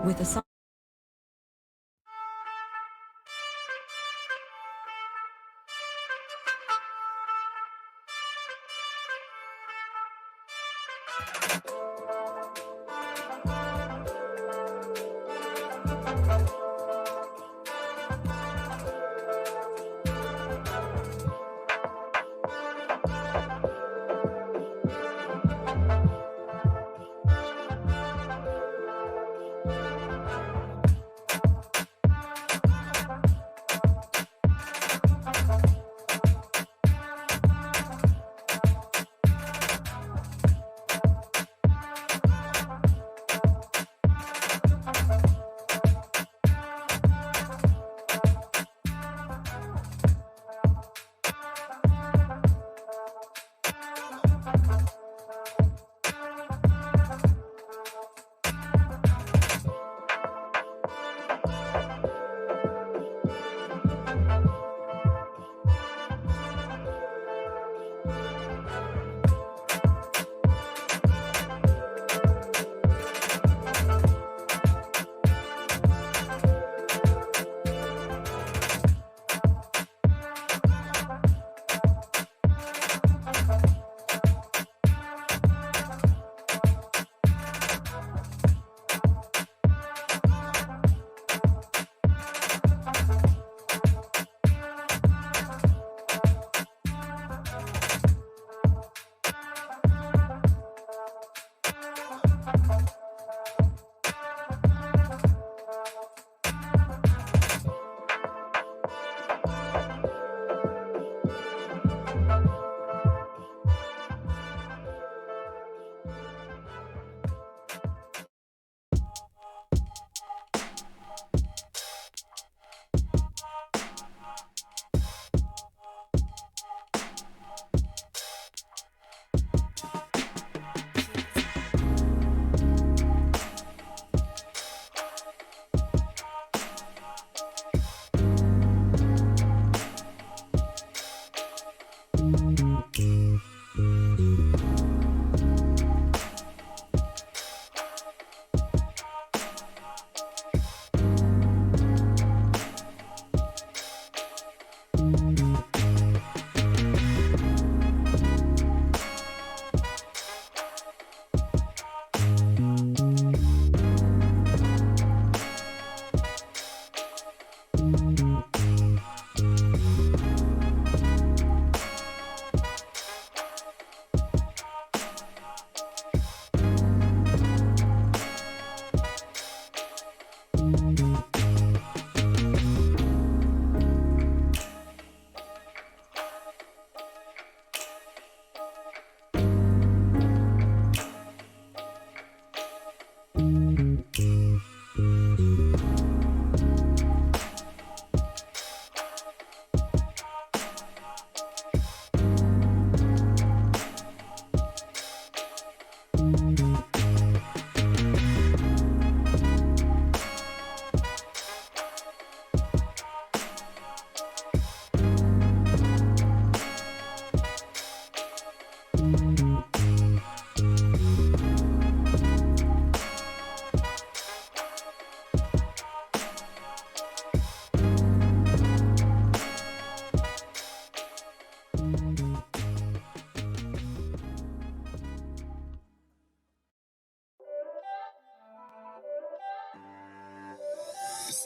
With a song.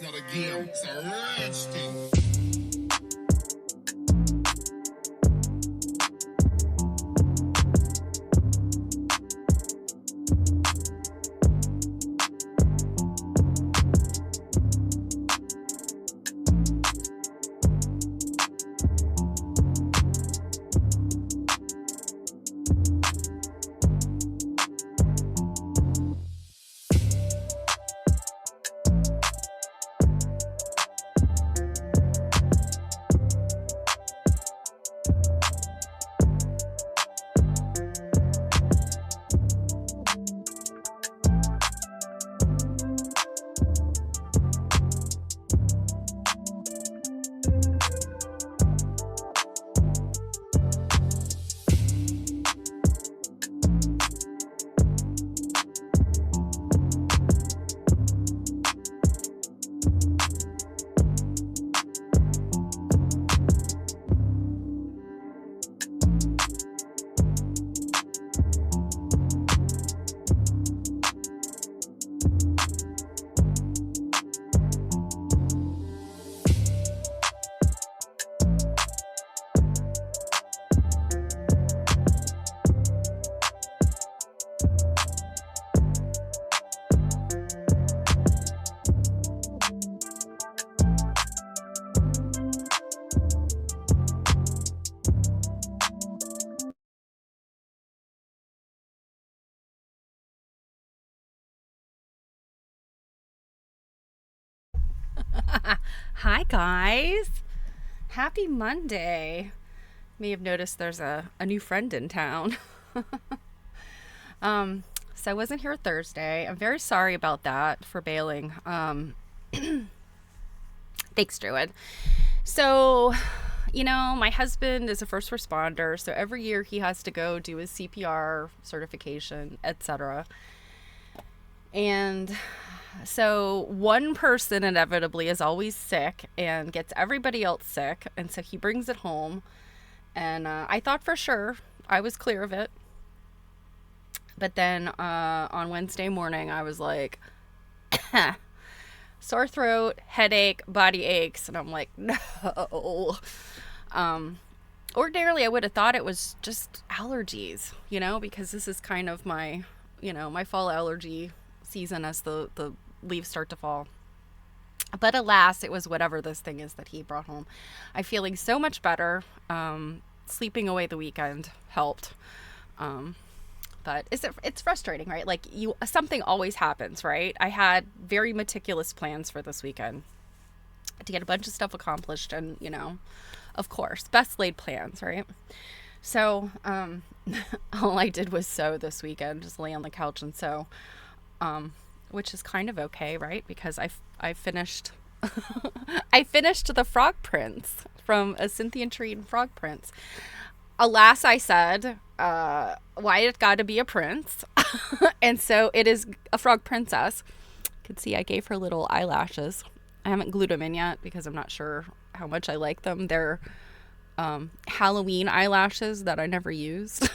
not a game, it's a rich thing. Hi guys, happy Monday. May have noticed there's a new friend in town. So I wasn't here Thursday. I'm very sorry about that for bailing. Thanks, Druid. So, my husband is a first responder, so every year he has to go do his CPR certification, etc. And so one person inevitably is always sick and gets everybody else sick, and so he brings it home. And I thought for sure I was clear of it, but then on Wednesday morning I was like, sore throat, headache, body aches, and I'm like, no. Ordinarily I would have thought it was just allergies, because this is kind of my fall allergy season as the leaves start to fall. But alas, it was whatever this thing is that he brought home. I'm feeling so much better. Sleeping away the weekend helped. But it's frustrating, right? Like something always happens, right? I had very meticulous plans for this weekend to get a bunch of stuff accomplished, and of course, best laid plans, right? So all I did was sew this weekend, just lay on the couch and sew. Which is kind of okay, right? Because I finished I finished the frog prints from a Cynthia Treen frog prints. Alas, I said, why it got to be a prince? And so it is a frog princess. You can see I gave her little eyelashes. I haven't glued them in yet because I'm not sure how much I like them. They're Halloween eyelashes that I never used.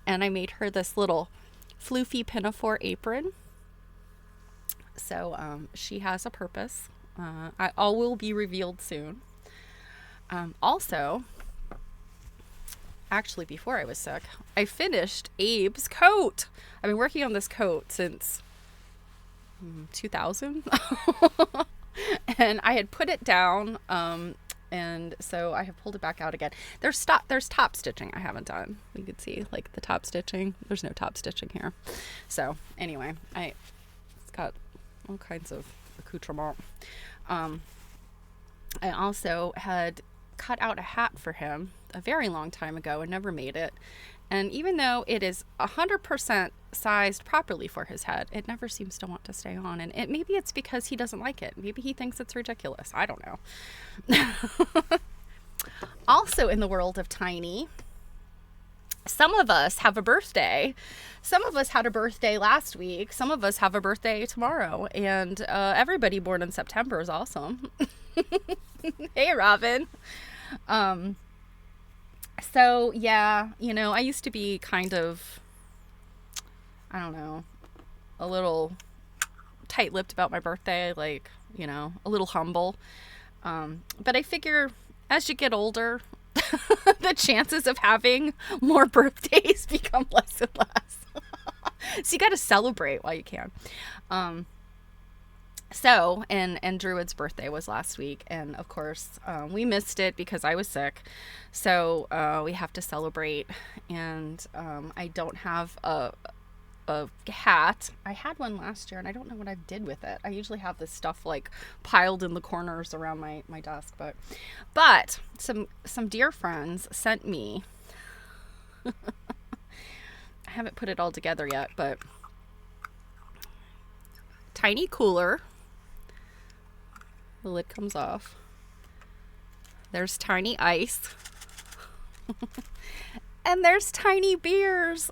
And I made her this little floofy pinafore apron. So she has a purpose. All will be revealed soon. Also, actually, before I was sick, I finished Abe's coat. I've been working on this coat since 2000. And I had put it down, and so I have pulled it back out again. There's top stitching I haven't done. You can see like the top stitching. There's no top stitching here. So anyway, it's got all kinds of accoutrement. I also had cut out a hat for him a very long time ago and never made it. And even though it is 100% sized properly for his head, it never seems to want to stay on. And maybe it's because he doesn't like it. Maybe he thinks it's ridiculous. I don't know. Also in the world of tiny, some of us have a birthday. Some of us had a birthday last week. Some of us have a birthday tomorrow. And everybody born in September is awesome. Hey, Robin. So, yeah, I used to be kind of, I don't know, a little tight-lipped about my birthday. Like, a little humble. But I figure as you get older, the chances of having more birthdays become less and less. So you got to celebrate while you can. And Druid's birthday was last week, and of course we missed it because I was sick. So we have to celebrate, and I don't have a hat. I had one last year, and I don't know what I did with it. I usually have this stuff like piled in the corners around my desk, but some dear friends sent me. I haven't put it all together yet, but tiny cooler. The lid comes off. There's tiny ice. And there's tiny beers.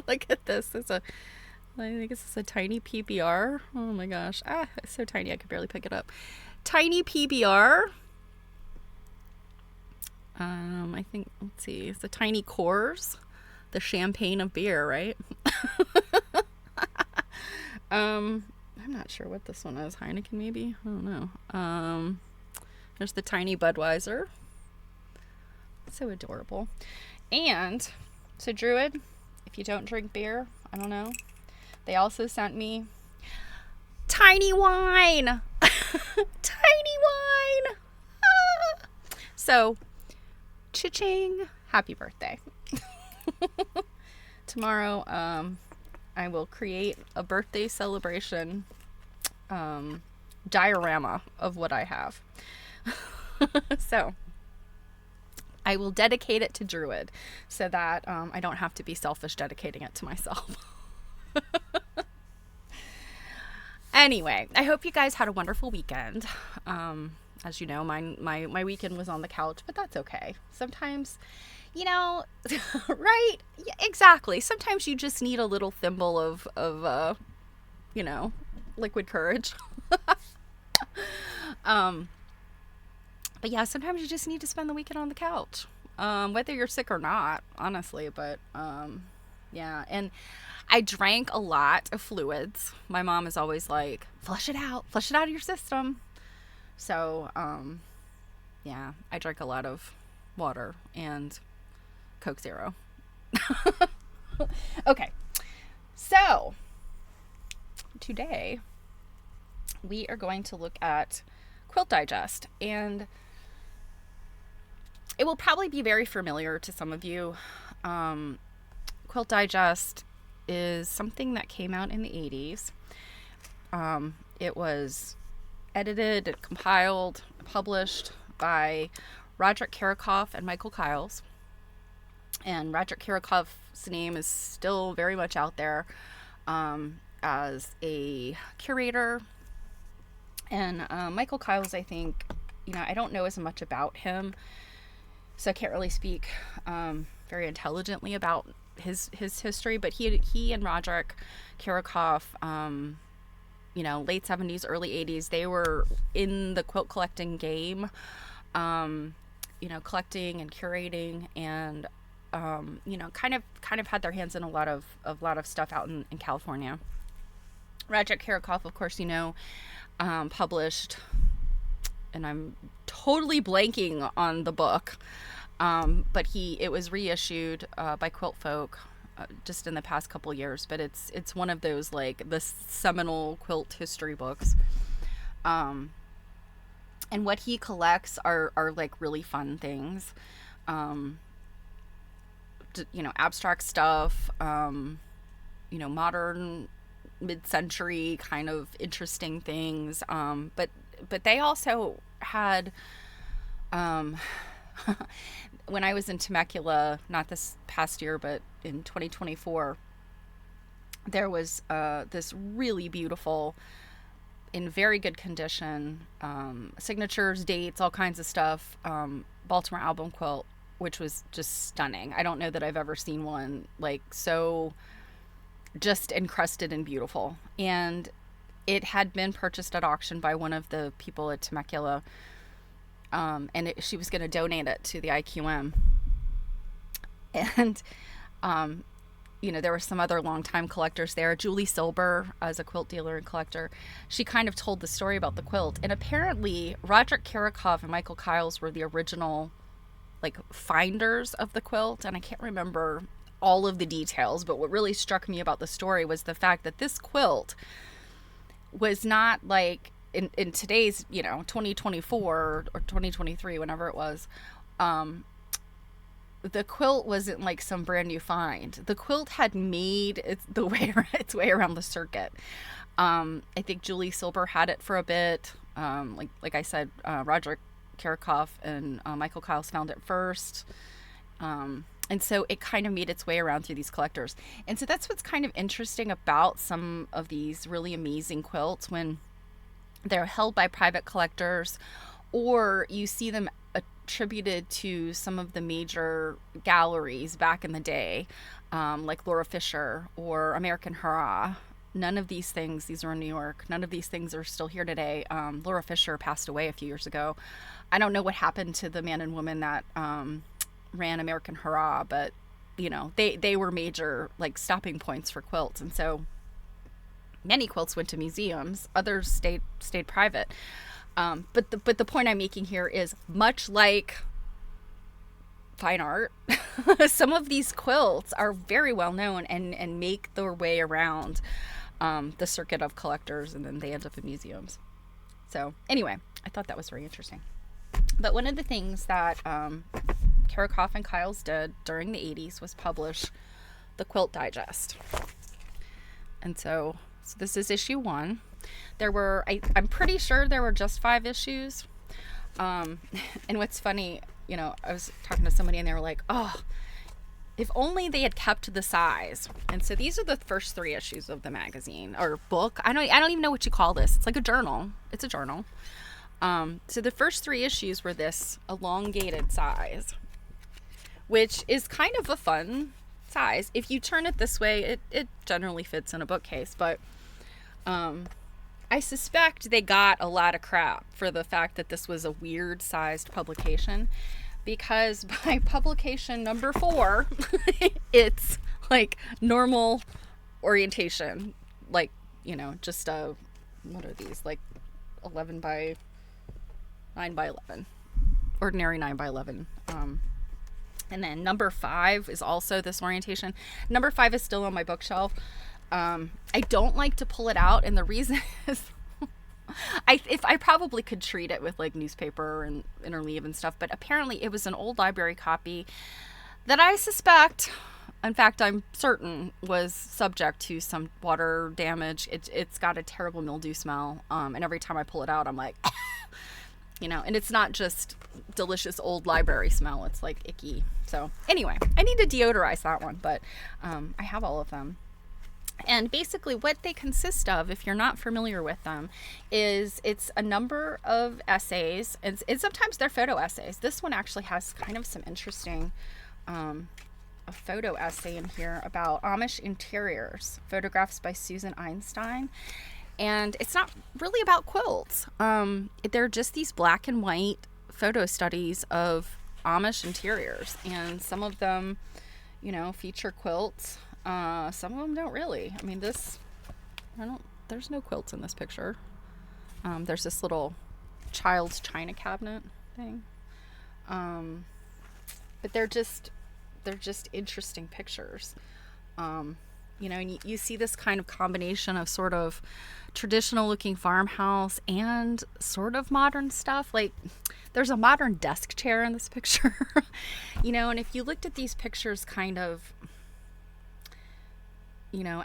Look at this. I think this is a tiny PBR. Oh my gosh. It's so tiny I could barely pick it up. Tiny PBR. I think, let's see, it's a tiny Coors. The champagne of beer, right? I'm not sure what this one is. Heineken, maybe? I don't know. There's the tiny Budweiser. So adorable. And so Druid, if you don't drink beer, I don't know. They also sent me tiny wine. Tiny wine. So, cha-ching. Happy birthday. Tomorrow, I will create a birthday celebration diorama of what I have. So I will dedicate it to Druid so that I don't have to be selfish dedicating it to myself. Anyway, I hope you guys had a wonderful weekend. As you know, my weekend was on the couch, but that's okay. Sometimes, right? Yeah, exactly. Sometimes you just need a little thimble of liquid courage. But yeah, sometimes you just need to spend the weekend on the couch, whether you're sick or not, honestly. But yeah, and I drank a lot of fluids. My mom is always like, flush it out of your system. So yeah, I drank a lot of water and Coke Zero. Okay, so today we are going to look at Quilt Digest, and it will probably be very familiar to some of you. Quilt Digest is something that came out in the 80s. It was edited, compiled, published by Roderick Karakoff and Michael Kiles. And Roderick Karakoff's name is still very much out there as a curator. And Michael Kiles, I think, I don't know as much about him, so I can't really speak very intelligently about his history. But he and Roderick Karakoff, late 70s, early 80s, they were in the quilt collecting game, collecting and curating, and kind of had their hands in a lot of stuff out in California. Roderick Karakoff, of course, published, and I'm totally blanking on the book, but it was reissued by Quilt Folk just in the past couple years. But it's one of those like the seminal quilt history books, and what he collects are like really fun things, abstract stuff, modern, mid-century kind of interesting things, but they also had when I was in Temecula, not this past year but in 2024, there was this really beautiful, in very good condition, signatures, dates, all kinds of stuff, Baltimore album quilt, which was just stunning. I don't know that I've ever seen one like so just encrusted and beautiful. And it had been purchased at auction by one of the people at Temecula, and she was going to donate it to the IQM. And there were some other longtime collectors there. Julie Silber, as a quilt dealer and collector, she kind of told the story about the quilt. And apparently, Roderick Karakov and Michael Kiles were the original, like, finders of the quilt. And I can't remember all of the details, but what really struck me about the story was the fact that this quilt was not like in today's, 2024 or 2023, whenever it was, the quilt wasn't like some brand new find. The quilt had made its way around the circuit. I think Julie Silber had it for a bit. Like I said, Roderick Karakov and Michael Kiles found it first. And so it kind of made its way around through these collectors. And so that's what's kind of interesting about some of these really amazing quilts when they're held by private collectors, or you see them attributed to some of the major galleries back in the day, like Laura Fisher or American Hurrah. None of these things, these are in New York, none of these things are still here today. Laura Fisher passed away a few years ago. I don't know what happened to the man and woman that ran American Hurrah, but they were major, like, stopping points for quilts. And so many quilts went to museums, others stayed private. But the point I'm making here is, much like fine art, some of these quilts are very well known and make their way around the circuit of collectors, and then they end up in museums. So anyway, I thought that was very interesting. But one of the things that Karakov and Kiles did during the 80s was publish the Quilt Digest. And so this is issue 1. There were, I'm pretty sure there were just 5 issues. And what's funny, I was talking to somebody and they were like, oh, if only they had kept the size. And so these are the first 3 issues of the magazine or book. I don't even know what you call this. It's like a journal. It's a journal. So the first 3 issues were this elongated size, which is kind of a fun size. If you turn it this way, it generally fits in a bookcase, but I suspect they got a lot of crap for the fact that this was a weird sized publication, because by publication number 4, it's like normal orientation, like, just what are these, like 11 by 9 by 11, ordinary 9 by 11. And then number 5 is also this orientation. Number 5 is still on my bookshelf. I don't like to pull it out, and the reason is I probably could treat it with like newspaper and interleave and stuff, but apparently it was an old library copy that I suspect, in fact I'm certain, was subject to some water damage. It's got a terrible mildew smell, and every time I pull it out I'm like and it's not just delicious old library smell, it's like icky. So anyway, I need to deodorize that one, but I have all of them. And basically what they consist of, if you're not familiar with them, is it's a number of essays, and sometimes they're photo essays. This one actually has kind of some interesting a photo essay in here about Amish interiors, photographs by Susan Einstein. And it's not really about quilts. They're just these black and white photo studies of Amish interiors, and some of them, feature quilts. Some of them don't really. I mean, there's no quilts in this picture. There's this little child's china cabinet thing. But they're just interesting pictures. And you see this kind of combination of sort of traditional looking farmhouse and sort of modern stuff. Like, there's a modern desk chair in this picture. And if you looked at these pictures kind of,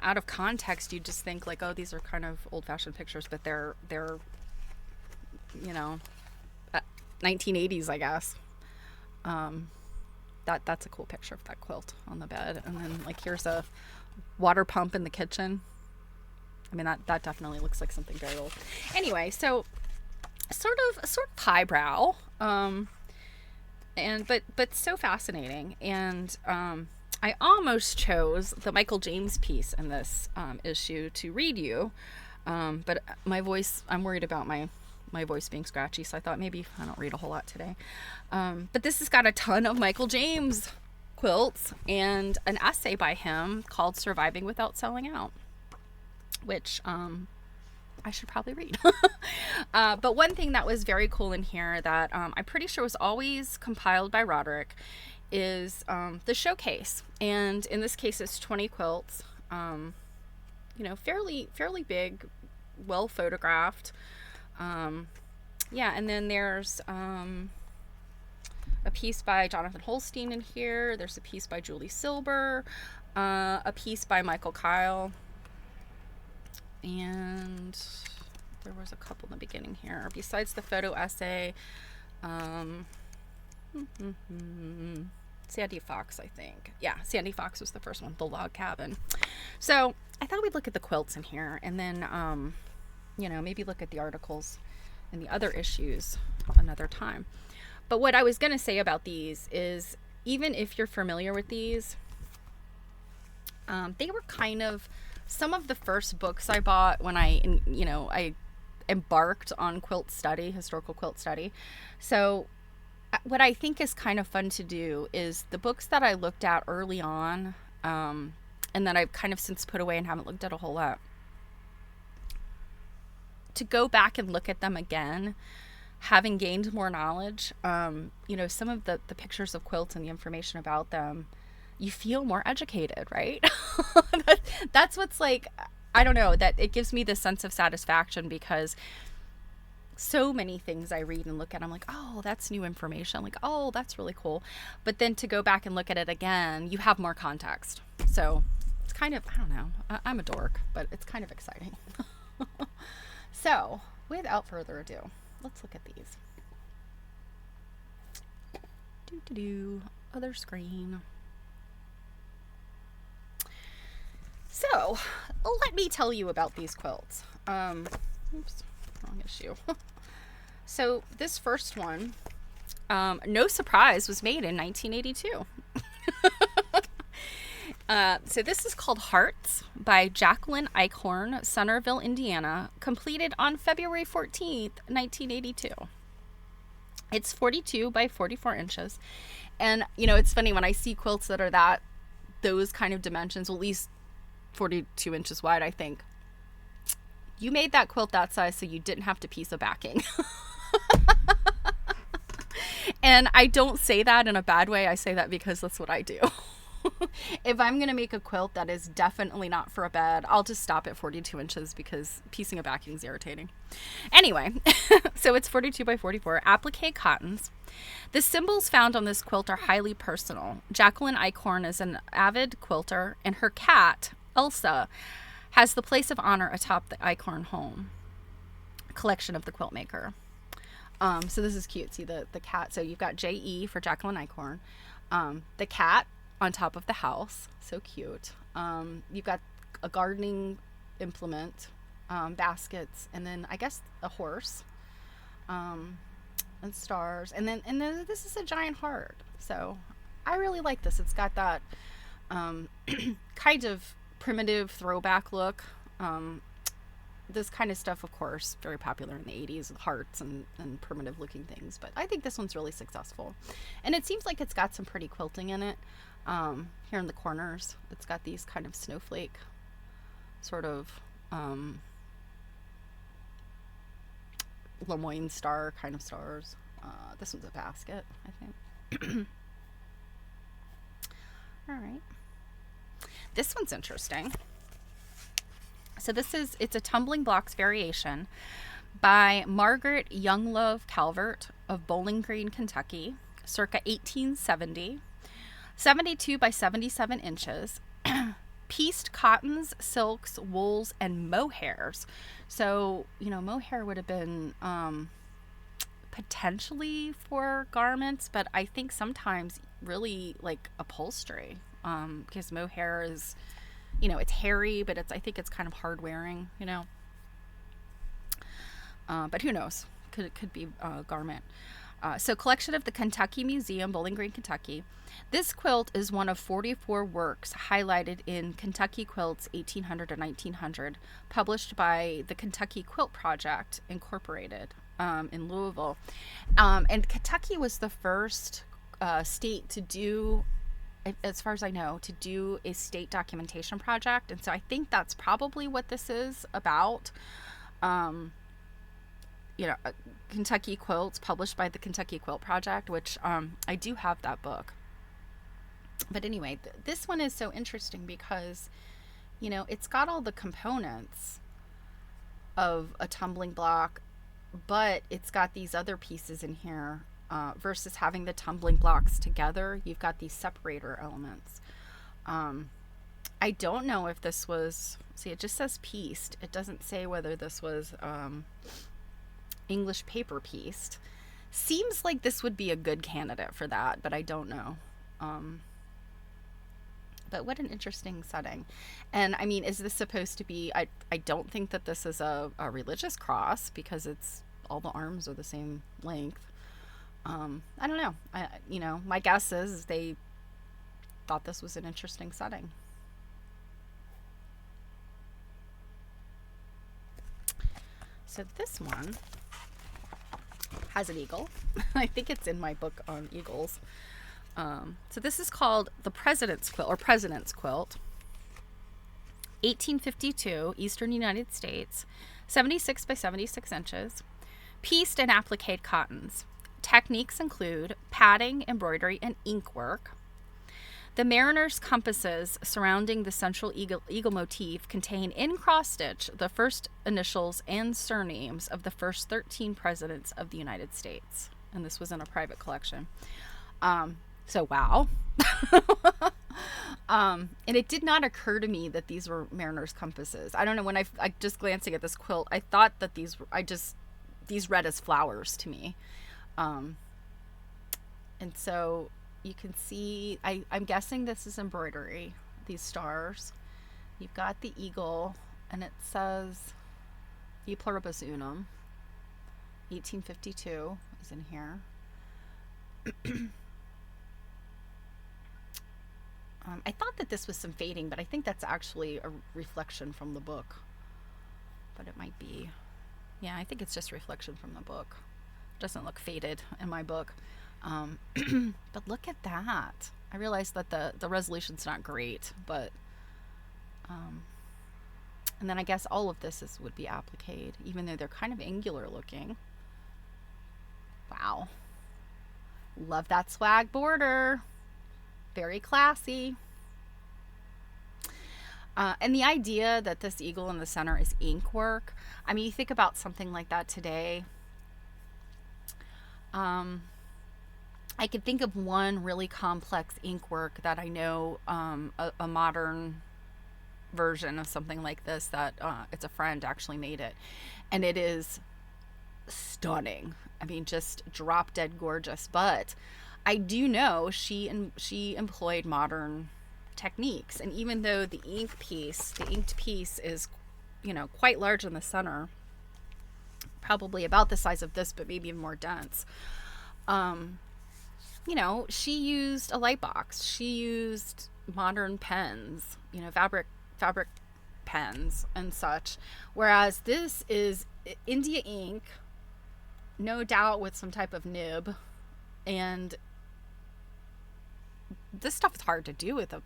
out of context, you just think like, oh, these are kind of old-fashioned pictures, but they're 1980s, I guess. That's a cool picture of that quilt on the bed. And then like, here's a water pump in the kitchen. I mean, that definitely looks like something very old. Anyway, so sort of highbrow, but so fascinating. And I almost chose the Michael James piece in this issue to read you, but my voice, I'm worried about my voice being scratchy, so I thought maybe I don't read a whole lot today. But this has got a ton of Michael James Quilts and an essay by him called Surviving Without Selling Out, which I should probably read. But one thing that was very cool in here that I'm pretty sure was always compiled by Roderick is the showcase. And in this case, it's 20 quilts, fairly big, well photographed. And then there's a piece by Jonathan Holstein in here. There's a piece by Julie Silber, a piece by Michael Kyle, and there was a couple in the beginning here. Besides the photo essay, Sandy Fox, I think. Yeah, Sandy Fox was the first one, The Log Cabin. So I thought we'd look at the quilts in here, and then, maybe look at the articles and the other issues another time. But what I was going to say about these is, even if you're familiar with these, they were kind of some of the first books I bought when I embarked on quilt study, historical quilt study. So what I think is kind of fun to do is the books that I looked at early on, and that I've kind of since put away and haven't looked at a whole lot, to go back and look at them again, having gained more knowledge. Some of the pictures of quilts and the information about them, you feel more educated, right? That's what's like, I don't know, that it gives me this sense of satisfaction, because so many things I read and look at, I'm like, oh, that's new information. Like, oh, that's really cool. But then to go back and look at it again, you have more context. So it's kind of, I don't know, I'm a dork, but it's kind of exciting. So without further ado, let's look at these. Other screen. So let me tell you about these quilts. Oops, wrong issue. So this first one, no surprise, was made in 1982. So this is called Hearts by Jacqueline Eichhorn, Centerville, Indiana, completed on February 14th, 1982. It's 42 by 44 inches. And, it's funny when I see quilts that are those kind of dimensions, well, at least 42 inches wide, I think. You made that quilt that size so you didn't have to piece a backing. And I don't say that in a bad way. I say that because that's what I do. If I'm going to make a quilt that is definitely not for a bed, I'll just stop at 42 inches because piecing a backing is irritating. Anyway, so it's 42 by 44, applique cottons. The symbols found on this quilt are highly personal. Jacqueline Eichhorn is an avid quilter, and her cat, Elsa, has the place of honor atop the Eichhorn home collection of the quilt maker. So this is cute. See the cat. So you've got J.E. for Jacqueline Eichhorn. The cat on top of the house. So cute. You've got a gardening implement, baskets, and then I guess a horse, and stars. And then this is a giant heart. So I really like this. It's got that kind of primitive throwback look. This kind of stuff, of course, very popular in the 80s with hearts and primitive looking things. But I think this one's really successful. And it seems like it's got some pretty quilting in it. Here in the corners, it's got these kind of snowflake sort of Lemoyne star kind of stars. This one's a basket, I think. All right. This one's interesting. So it's a tumbling blocks variation by Margaret Younglove Calvert of Bowling Green, Kentucky, circa 1870, 72 by 77 inches, pieced cottons, silks, wools, and mohairs. So, mohair would have been potentially for garments, but I think sometimes really like upholstery, because mohair is, it's hairy, but I think it's kind of hard wearing, but who knows? Could be a garment. So collection of the Kentucky Museum, Bowling Green, Kentucky. This quilt is one of 44 works highlighted in Kentucky Quilts 1800 to 1900, published by the Kentucky Quilt Project, Incorporated, in Louisville. And Kentucky was the first state to do as far as I know, to do a state documentation project. And so I think that's probably what this is about. Um, Kentucky Quilts, published by the Kentucky Quilt Project, which I do have that book. But anyway, this one is so interesting because, it's got all the components of a tumbling block, but it's got these other pieces in here versus having the tumbling blocks together. You've got these separator elements. I don't know if this was, see, it just says pieced. It doesn't say whether this was English paper pieced. Seems like this would be a good candidate for that, but I don't know. But what an interesting setting. And I mean, is this supposed to be, I don't think that this is a religious cross because it's all the arms are the same length. I don't know. My guess is they thought this was an interesting setting. So this one has an eagle. I think it's in my book on eagles. So this is called the President's Quilt, or President's Quilt. 1852, Eastern United States, 76 by 76 inches, pieced and appliqued cottons. Techniques include padding, embroidery, and ink work. The mariner's compasses surrounding the central eagle motif contain in cross-stitch the first initials and surnames of the first 13 presidents of the United States. And this was in a private collection. So, wow. And it did not occur to me that these were mariner's compasses. I don't know, when I just glancing at this quilt, I thought that these read as flowers to me. And so you can see, I'm guessing this is embroidery, these stars. You've got the eagle, and it says E Pluribus Unum, 1852 is in here. I thought that this was some fading, but I think that's actually a reflection from the book. But it might be. Yeah, I think it's just reflection from the book. It doesn't look faded in my book. But look at that. I realize that the resolution's not great, but... and then I guess all of this would be appliqued, even though they're kind of angular looking. Wow. Love that swag border. Very classy. And the idea that this eagle in the center is ink work. I mean, you think about something like that today. I could think of one really complex ink work that I know, a modern version of something like this that it's a friend actually made it. And it is stunning. I mean, just drop dead gorgeous. But I do know she employed modern techniques, and even though the inked piece is, quite large in the center, probably about the size of this, but maybe even more dense. She used a light box. She used modern pens, fabric pens and such. Whereas this is India ink, no doubt with some type of nib, and this stuff is hard to do with a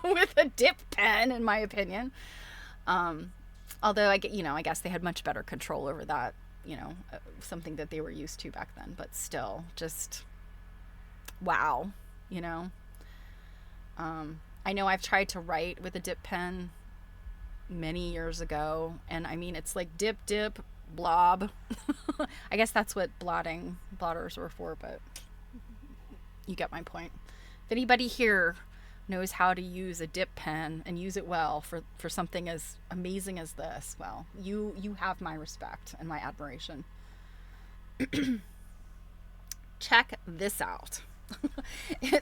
with a dip pen, in my opinion. Although I guess they had much better control over that, something that they were used to back then. But still, just wow, I know I've tried to write with a dip pen many years ago, and I mean, it's like dip, blob. I guess that's what blotters were for, but you get my point. If anybody here knows how to use a dip pen and use it well for something as amazing as this, well, you have my respect and my admiration. Check this out.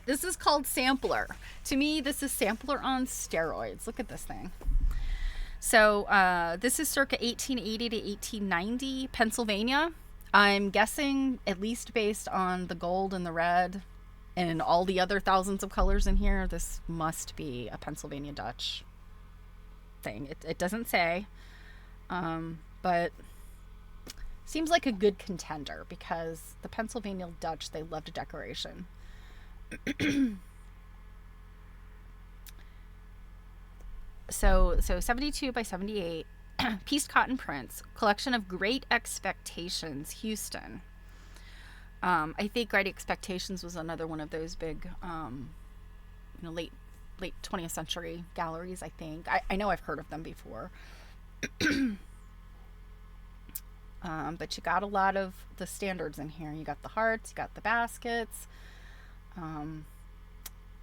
This is called Sampler. To me, this is Sampler on steroids. Look at this thing. So this is circa 1880 to 1890, Pennsylvania. I'm guessing, at least based on the gold and the red and all the other thousands of colors in here, this must be a Pennsylvania Dutch thing. It doesn't say, but seems like a good contender because the Pennsylvania Dutch, they loved decoration. So 72 by 78, pieced cotton prints, collection of Great Expectations, Houston. I think Great Expectations was another one of those big, late 20th century galleries. I think I know I've heard of them before. But you got a lot of the standards in here. You got the hearts, you got the baskets,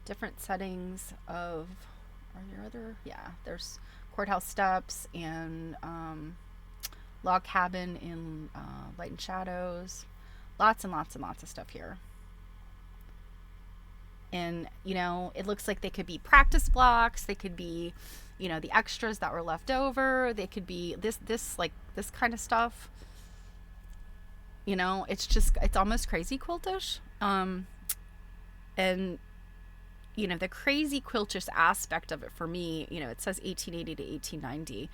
different settings of. Are there other? Yeah, there's courthouse steps and log cabin in light and shadows. Lots and lots and lots of stuff here. And it looks like they could be practice blocks. They could be, the extras that were left over. They could be this kind of stuff. It's almost crazy quiltish. And the crazy quiltish aspect of it for me, it says 1880 to 1890.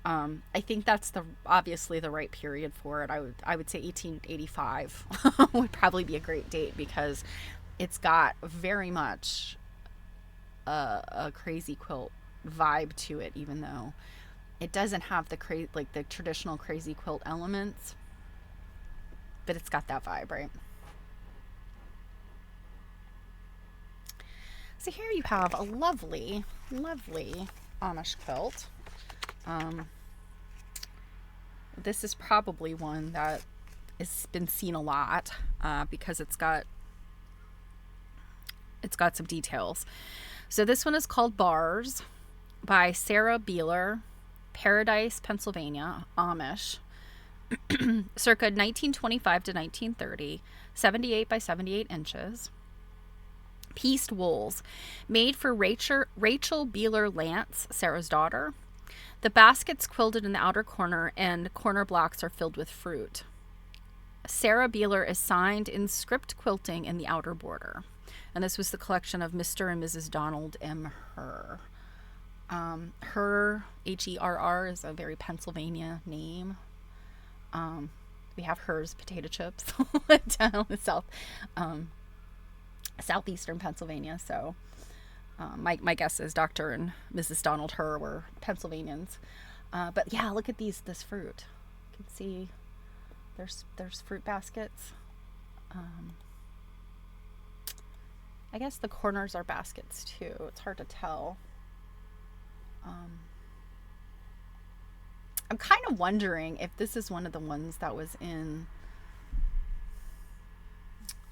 I think that's obviously the right period for it. I would say 1885 would probably be a great date, because it's got very much a crazy quilt vibe to it, even though it doesn't have the traditional crazy quilt elements, but it's got that vibe, right? So here you have a lovely, lovely Amish quilt. This is probably one that has been seen a lot because it's got some details. So this one is called Bars by Sarah Beeler, Paradise, Pennsylvania, Amish, circa 1925 to 1930, 78 by 78 inches. Pieced wools, made for Rachel Beeler Lance, Sarah's daughter. The baskets quilted in the outer corner, and corner blocks are filled with fruit. Sarah Beeler is signed in script quilting in the outer border. And this was the collection of Mr. and Mrs. Donald M. Herr. Herr, Herr, is a very Pennsylvania name. We have Herr's potato chips down in southeastern Pennsylvania. So my guess is Dr. and Mrs. Donald Herr were Pennsylvanians. But yeah, look at this fruit. You can see there's fruit baskets. I guess the corners are baskets too. It's hard to tell. I'm kind of wondering if this is one of the ones that was in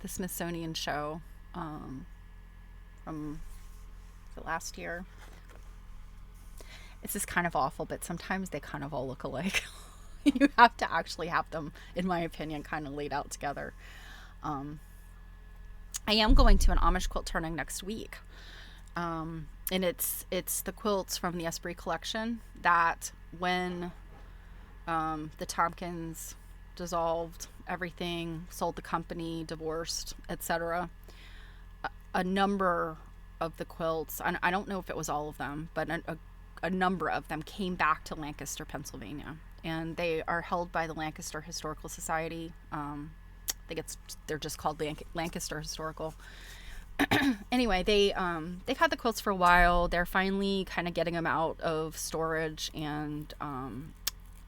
the Smithsonian show from the last year. This is kind of awful, but sometimes they kind of all look alike. You have to actually have them, in my opinion, kind of laid out together. I am going to an Amish quilt turning next week. And it's the quilts from the Esprit collection that when the Tompkins dissolved everything, sold the company, divorced, etc., a number of the quilts, and I don't know if it was all of them, but a number of them came back to Lancaster, Pennsylvania. And they are held by the Lancaster Historical Society. I think they're just called Lancaster Historical. Anyway, they've had the quilts for a while. They're finally kind of getting them out of storage, and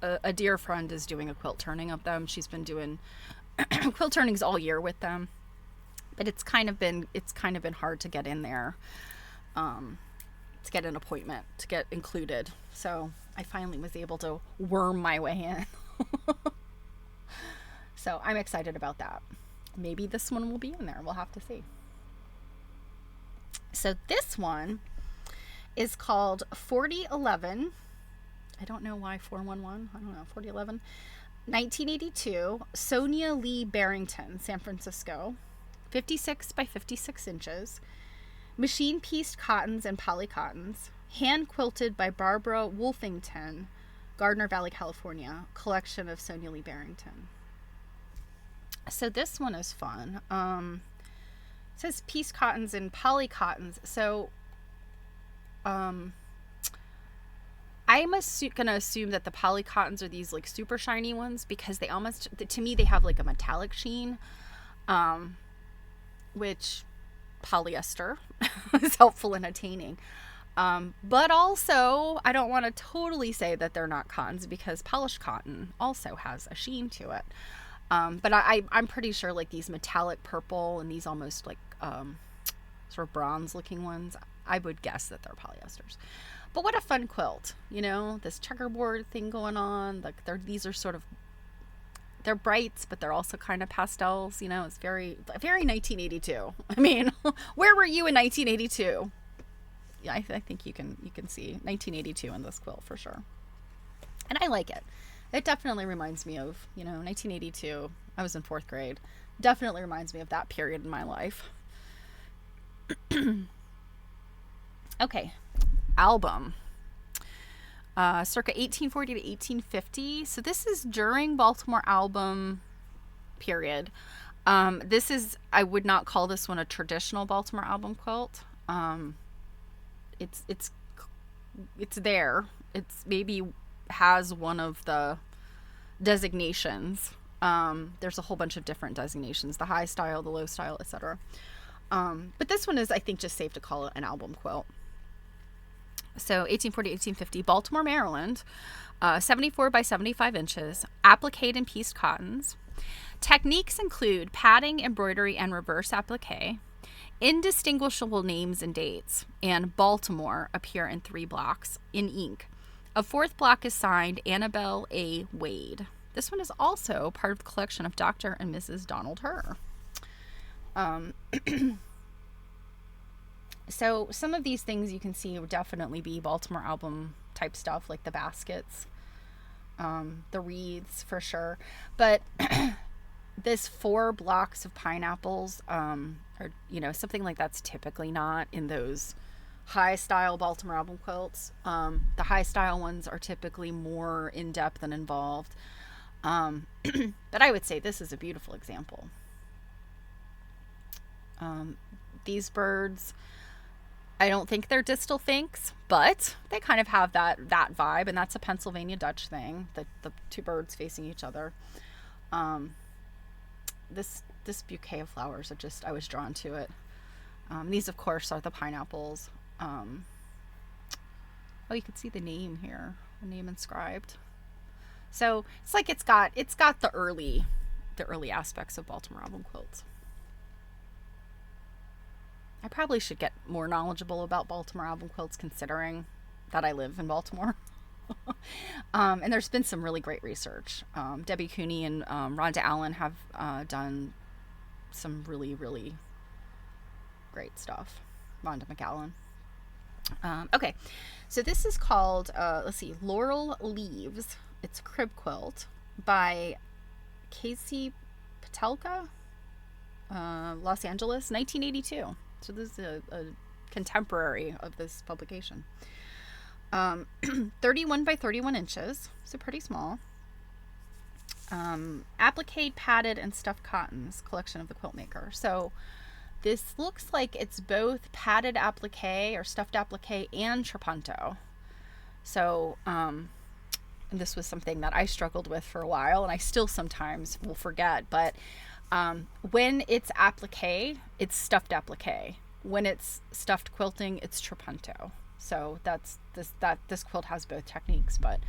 a dear friend is doing a quilt turning of them. She's been doing quilt turnings all year with them, but it's kind of been hard to get in there, to get an appointment, to get included. So I finally was able to worm my way in. So I'm excited about that. Maybe this one will be in there. We'll have to see. So this one is called 4011. I don't know why 411. I don't know. 4011. 1982. Sonia Lee Barrington, San Francisco. 56 by 56 inches. Machine pieced cottons and polycottons. Hand quilted by Barbara Wolfington, Gardner Valley, California. Collection of Sonia Lee Barrington. So this one is fun. It says piece cottons and polycottons. So I'm gonna assume that the polycottons are these like super shiny ones, because they almost, to me, they have like a metallic sheen, which polyester is helpful in attaining. But also, I don't want to totally say that they're not cottons, because polished cotton also has a sheen to it. But I'm pretty sure like these metallic purple and these almost like sort of bronze looking ones, I would guess that they're polyesters. But what a fun quilt, you know, this checkerboard thing going on. Like these are sort of, they're brights, but they're also kind of pastels. You know, it's very, very 1982. I mean, where were you in 1982? Yeah, I think you can see 1982 in this quilt for sure. And I like it. It definitely reminds me of, you know, 1982. I was in 4th grade. Definitely reminds me of that period in my life. Okay, album. Circa 1840 to 1850. So this is during Baltimore album period. This is, I would not call this one a traditional Baltimore album quilt. It's there. It's maybe has one of the designations. There's a whole bunch of different designations: the high style, the low style, etc. But this one is, I think, just safe to call it an album quilt. So 1840, 1850, Baltimore, Maryland, 74 by 75 inches, applique and pieced cottons. Techniques include padding, embroidery, and reverse applique. Indistinguishable names and dates, and Baltimore appear in 3 blocks in ink. A 4th block is signed Annabelle A. Wade. This one is also part of the collection of Dr. and Mrs. Donald Herr. So some of these things you can see would definitely be Baltimore album type stuff, like the baskets, the wreaths for sure. But this 4 blocks of pineapples, or, you know, something like that's typically not in those high style Baltimore album quilts. The high style ones are typically more in depth and involved. But I would say this is a beautiful example. These birds, I don't think they're distal finks, but they kind of have that vibe, and that's a Pennsylvania Dutch thing, the 2 birds facing each other. This bouquet of flowers, I was drawn to it. These, of course, are the pineapples. Oh, you can see the name here, the name inscribed. So it's like it's got the early aspects of Baltimore album quilts. I probably should get more knowledgeable about Baltimore album quilts, considering that I live in Baltimore. And there's been some really great research. Debbie Cooney and Rhonda Allen have done some really, really great stuff. Rhonda McAllen. Okay, so this is called, let's see, Laurel Leaves. It's a crib quilt by Casey Patelka, Los Angeles, 1982. So this is a contemporary of this publication. 31 by 31 inches, so pretty small. Applique, padded, and stuffed cottons collection of the Quilt Maker. So this looks like it's both padded applique or stuffed applique and trapunto. So this was something that I struggled with for a while, and I still sometimes will forget, but when it's applique, it's stuffed applique. When it's stuffed quilting, it's trapunto. So this quilt has both techniques, but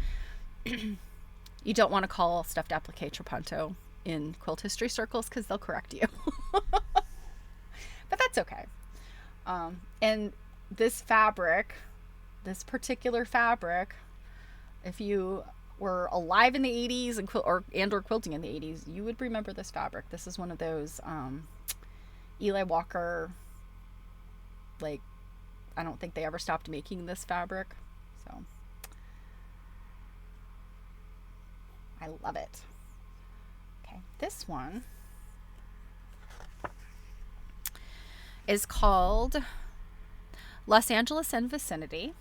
you don't want to call stuffed applique trapunto in quilt history circles, because they'll correct you. But that's okay. And this particular fabric, if you were alive in the 80s and or quilting in the 80s, you would remember this fabric. This is one of those Eli Walker, like, I don't think they ever stopped making this fabric. So I love it. Okay, this one is called Los Angeles and Vicinity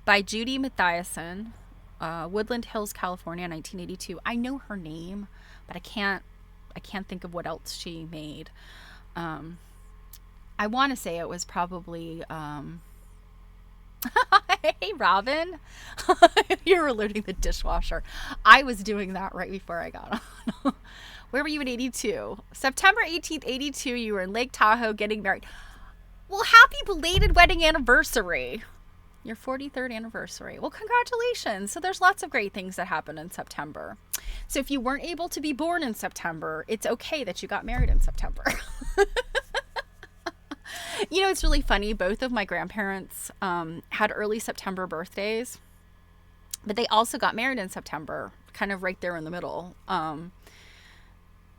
by Judy Mathiasen, Woodland Hills, California, 1982. I know her name, but I can't think of what else she made. I want to say it was probably hey Robin. You were loading the dishwasher. I was doing that right before I got on. Where were you in 82? September 18th, 82, you were in Lake Tahoe getting married. Well, happy belated wedding anniversary. your 43rd anniversary. Well, congratulations. So there's lots of great things that happen in September. So if you weren't able to be born in September, it's okay that you got married in September. You know, it's really funny. Both of my grandparents had early September birthdays, but they also got married in September, kind of right there in the middle.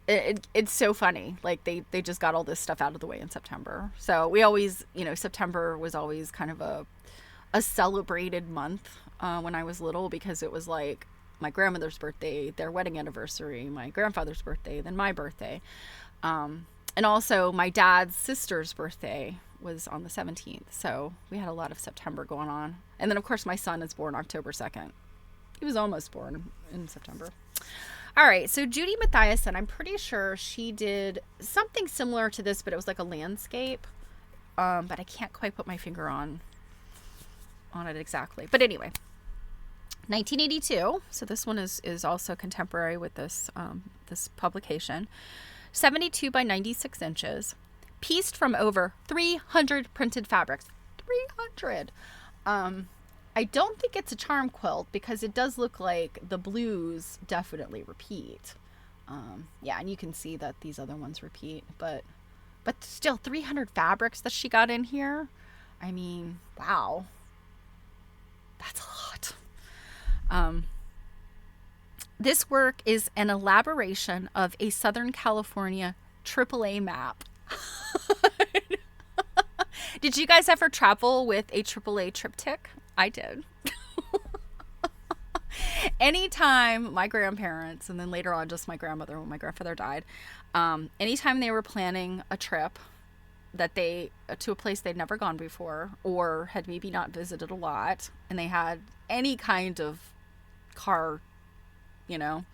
It's so funny. Like they just got all this stuff out of the way in September. So we always, you know, September was always kind of a celebrated month when I was little, because it was like my grandmother's birthday, their wedding anniversary, my grandfather's birthday, then my birthday. And also my dad's sister's birthday was on the 17th. So we had a lot of September going on. And then, of course, my son is born October 2nd. He was almost born in September. All right. So Judy Mathiasen, I'm pretty sure she did something similar to this, but it was like a landscape. But I can't quite put my finger on it exactly. But anyway, 1982. So this one is also contemporary with this this publication. 72 by 96 inches, pieced from over 300 printed fabrics. 300. I don't think it's a charm quilt, because it does look like the blues definitely repeat. Yeah, and you can see that these other ones repeat, but still 300 fabrics that she got in here. I mean, wow. That's a lot. This work is an elaboration of a Southern California AAA map. Did you guys ever travel with a AAA triptych? I did. Anytime my grandparents, and then later on just my grandmother when my grandfather died, anytime they were planning a trip that to a place they'd never gone before, or had maybe not visited a lot, and they had any kind of car, you know,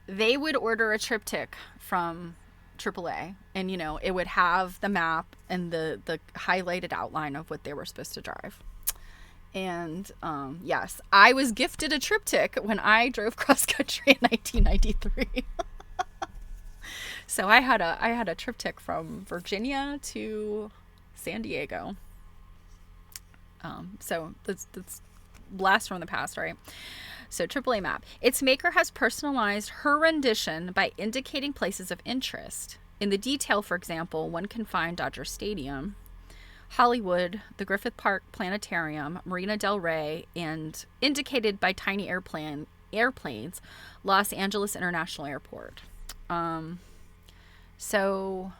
they would order a triptych from AAA, and, you know, it would have the map and the highlighted outline of what they were supposed to drive. And yes, I was gifted a triptych when I drove cross country in 1993. So I had a triptych from Virginia to San Diego. So that's blast from the past, right? So AAA map. Its maker has personalized her rendition by indicating places of interest. In the detail, for example, one can find Dodger Stadium, Hollywood, the Griffith Park Planetarium, Marina del Rey, and indicated by tiny airplanes, Los Angeles International Airport. So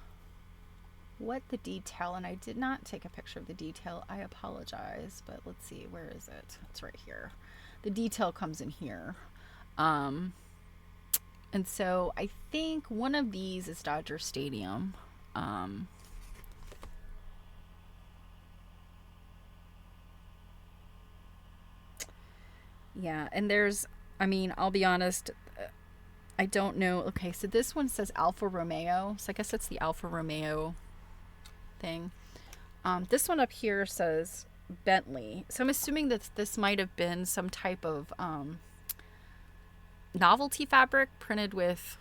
what the detail, and I did not take a picture of the detail, I apologize, but let's see, where is it? It's right here. The detail comes in here. And so I think one of these is Dodger Stadium. Yeah, and there's, I mean, I'll be honest, I don't know. Okay, so this one says Alfa Romeo. So I guess it's the Alfa Romeo thing. This one up here says Bentley. So I'm assuming that this might have been some type of novelty fabric printed with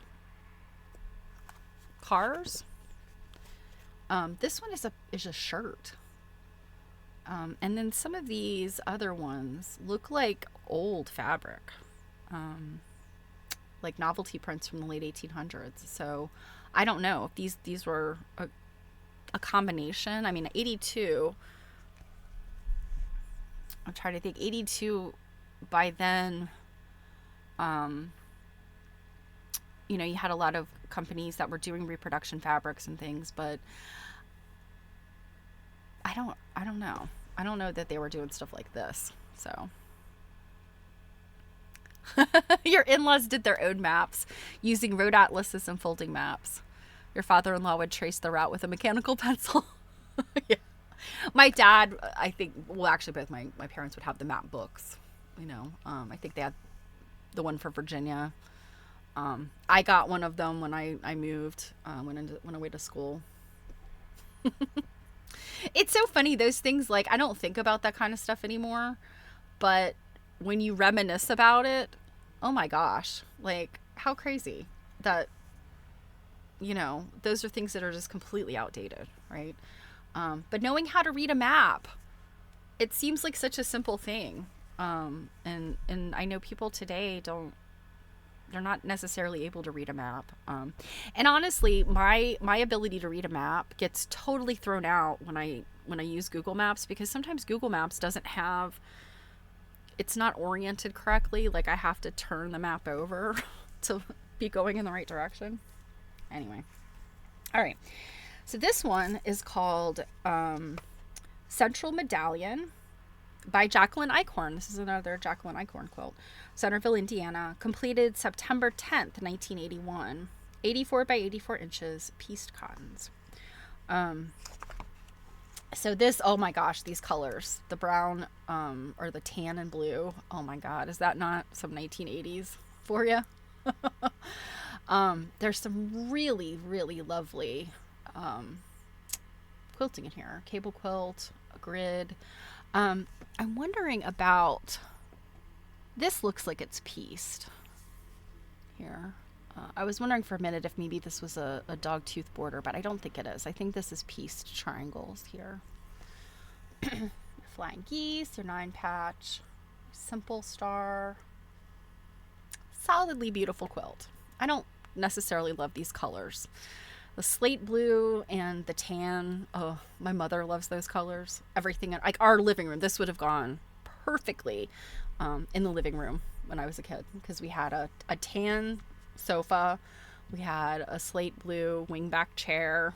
cars. This one is a shirt. And then some of these other ones look like old fabric, like novelty prints from the late 1800s. So I don't know if these were a combination. I mean, 82, I'm trying to think, 82 by then, you know, you had a lot of companies that were doing reproduction fabrics and things, but I don't know. I don't know that they were doing stuff like this. So your in-laws did their own maps using road atlases and folding maps. Your father-in-law would trace the route with a mechanical pencil. Yeah. My dad, I think, well, actually both my parents would have the map books, you know. I think they had the one for Virginia. I got one of them when I moved, went away to school. It's so funny, those things, like, I don't think about that kind of stuff anymore, but when you reminisce about it, oh my gosh, like, how crazy that, you know, those are things that are just completely outdated, right? But knowing how to read a map, it seems like such a simple thing. And I know people today they're not necessarily able to read a map. And honestly, my ability to read a map gets totally thrown out when I use Google Maps, because sometimes Google Maps doesn't have, it's not oriented correctly. Like I have to turn the map over to be going in the right direction. Anyway, all right. So this one is called Central Medallion by Jacqueline Eichhorn. This is another Jacqueline Eichhorn quilt. Centerville, Indiana. Completed September 10th, 1981. 84 by 84 inches. Pieced cottons. So this, oh my gosh, these colors. The brown or the tan and blue. Oh my God. Is that not some 1980s for you? There's some really, really lovely quilting in here. Cable quilt, a grid. I'm wondering about, this looks like it's pieced here. I was wondering for a minute if maybe this was a dog tooth border, but I don't think it is. I think this is pieced triangles here. Flying geese, or 9-patch, simple star. Solidly beautiful quilt. I don't necessarily love these colors. The slate blue and the tan. Oh, my mother loves those colors. Everything, like our living room, this would have gone perfectly in the living room when I was a kid, because we had a tan sofa, we had a slate blue wingback chair.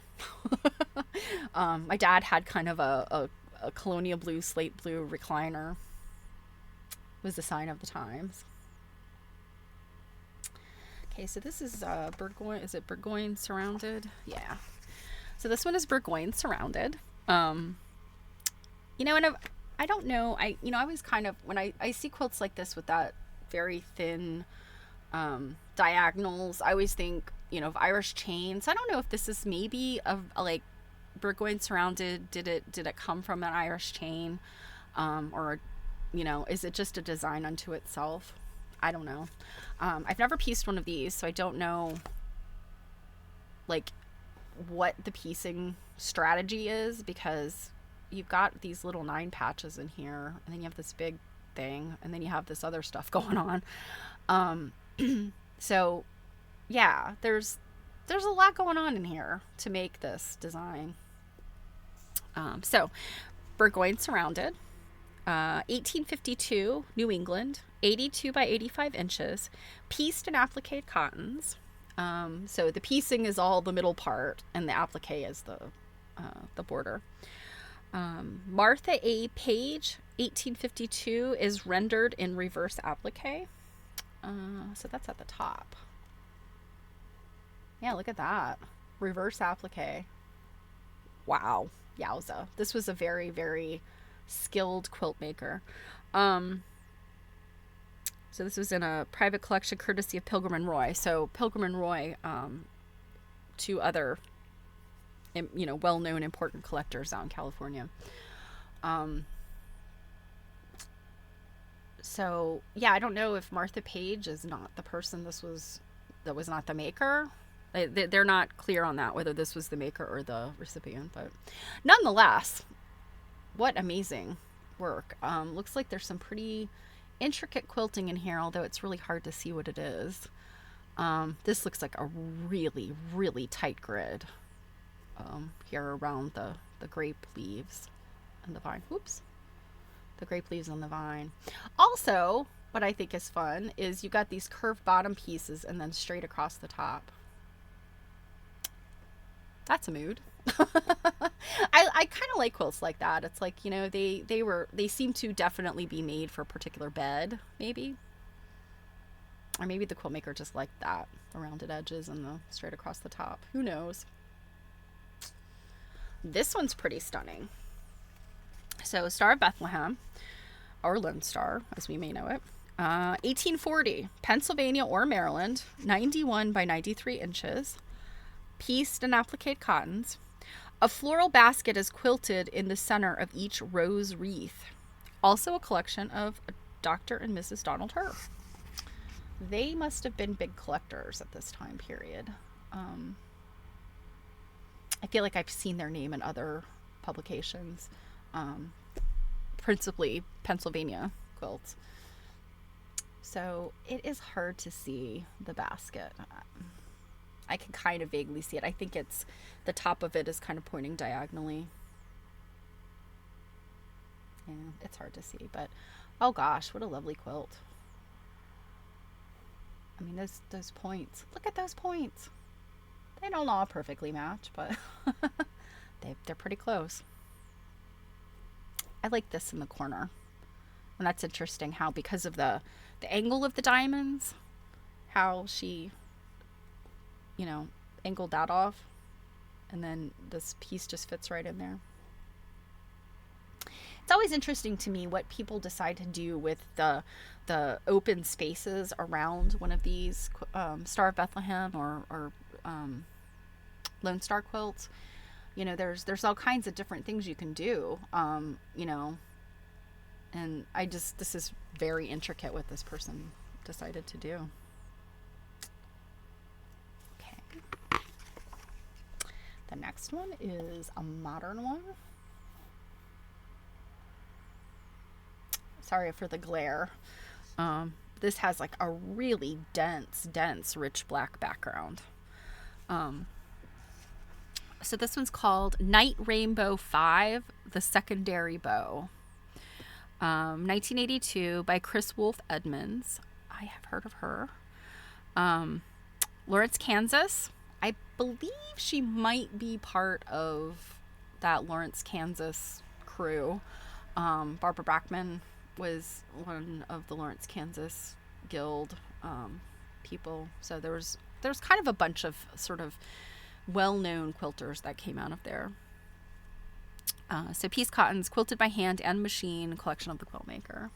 My dad had kind of a colonial blue, slate blue recliner. It was a sign of the times. Okay, so this is Burgoyne. Is it Burgoyne surrounded? Yeah. So this one is Burgoyne surrounded. And I don't know. I was kind of, when I see quilts like this with that very thin diagonals, I always think, of Irish chains. I don't know if this is maybe a like Burgoyne surrounded. Did it come from an Irish chain, or is it just a design unto itself? I don't know. I've never pieced one of these, so I don't know like what the piecing strategy is, because you've got these little 9 patches in here, and then you have this big thing, and then you have this other stuff going on. So yeah, there's a lot going on in here to make this design. So Burgoyne surrounded, 1852, New England, 82 by 85 inches, pieced and appliqued cottons. So the piecing is all the middle part, and the applique is the border. Martha A. Page, 1852, is rendered in reverse applique. So that's at the top. Yeah, look at that. Reverse applique. Wow. Yowza. This was a very, very skilled quilt maker. So this was in a private collection courtesy of Pilgrim and Roy. So Pilgrim and Roy, two other, well-known important collectors out in California. So yeah, I don't know if Martha Page is not the person that was not the maker. They're not clear on that, whether this was the maker or the recipient, but nonetheless, what amazing work. Looks like there's some pretty intricate quilting in here, although it's really hard to see what it is. This looks like a really, really tight grid here around the grape leaves and the vine. Whoops. The grape leaves on the vine. Also, what I think is fun is you got these curved bottom pieces and then straight across the top. That's a mood. I kind of like quilts like that. It's like, they seem to definitely be made for a particular bed, maybe. Or maybe the quilt maker just liked that, the rounded edges and the straight across the top. Who knows? This one's pretty stunning. So Star of Bethlehem, or Lone Star, as we may know it. 1840, Pennsylvania or Maryland, 91 by 93 inches. Pieced and appliqued cottons. A floral basket is quilted in the center of each rose wreath. Also a collection of Dr. and Mrs. Donald Hur. They must have been big collectors at this time period. I feel like I've seen their name in other publications. principally Pennsylvania quilts. So it is hard to see the basket. I can kind of vaguely see it. I think it's the top of it is kind of pointing diagonally. Yeah, it's hard to see, but oh gosh, what a lovely quilt. I mean, those points. Look at those points. They don't all perfectly match, but they're pretty close. I like this in the corner. And that's interesting how, because of the angle of the diamonds, how she, angled that off. And then this piece just fits right in there. It's always interesting to me what people decide to do with the open spaces around one of these Star of Bethlehem or Lone Star quilts. There's all kinds of different things you can do, and this is very intricate what this person decided to do. Okay. The next one is a modern one. Sorry for the glare. This has like a really dense, rich black background. So this one's called Night Rainbow 5, The Secondary Bow. 1982 by Chris Wolfe Edmonds. I have heard of her. Lawrence, Kansas. I believe she might be part of that Lawrence, Kansas crew. Barbara Brackman was one of the Lawrence, Kansas Guild people. So there's kind of a bunch of sort of well-known quilters that came out of there. So piece cottons, quilted by hand and machine, collection of the quilt maker.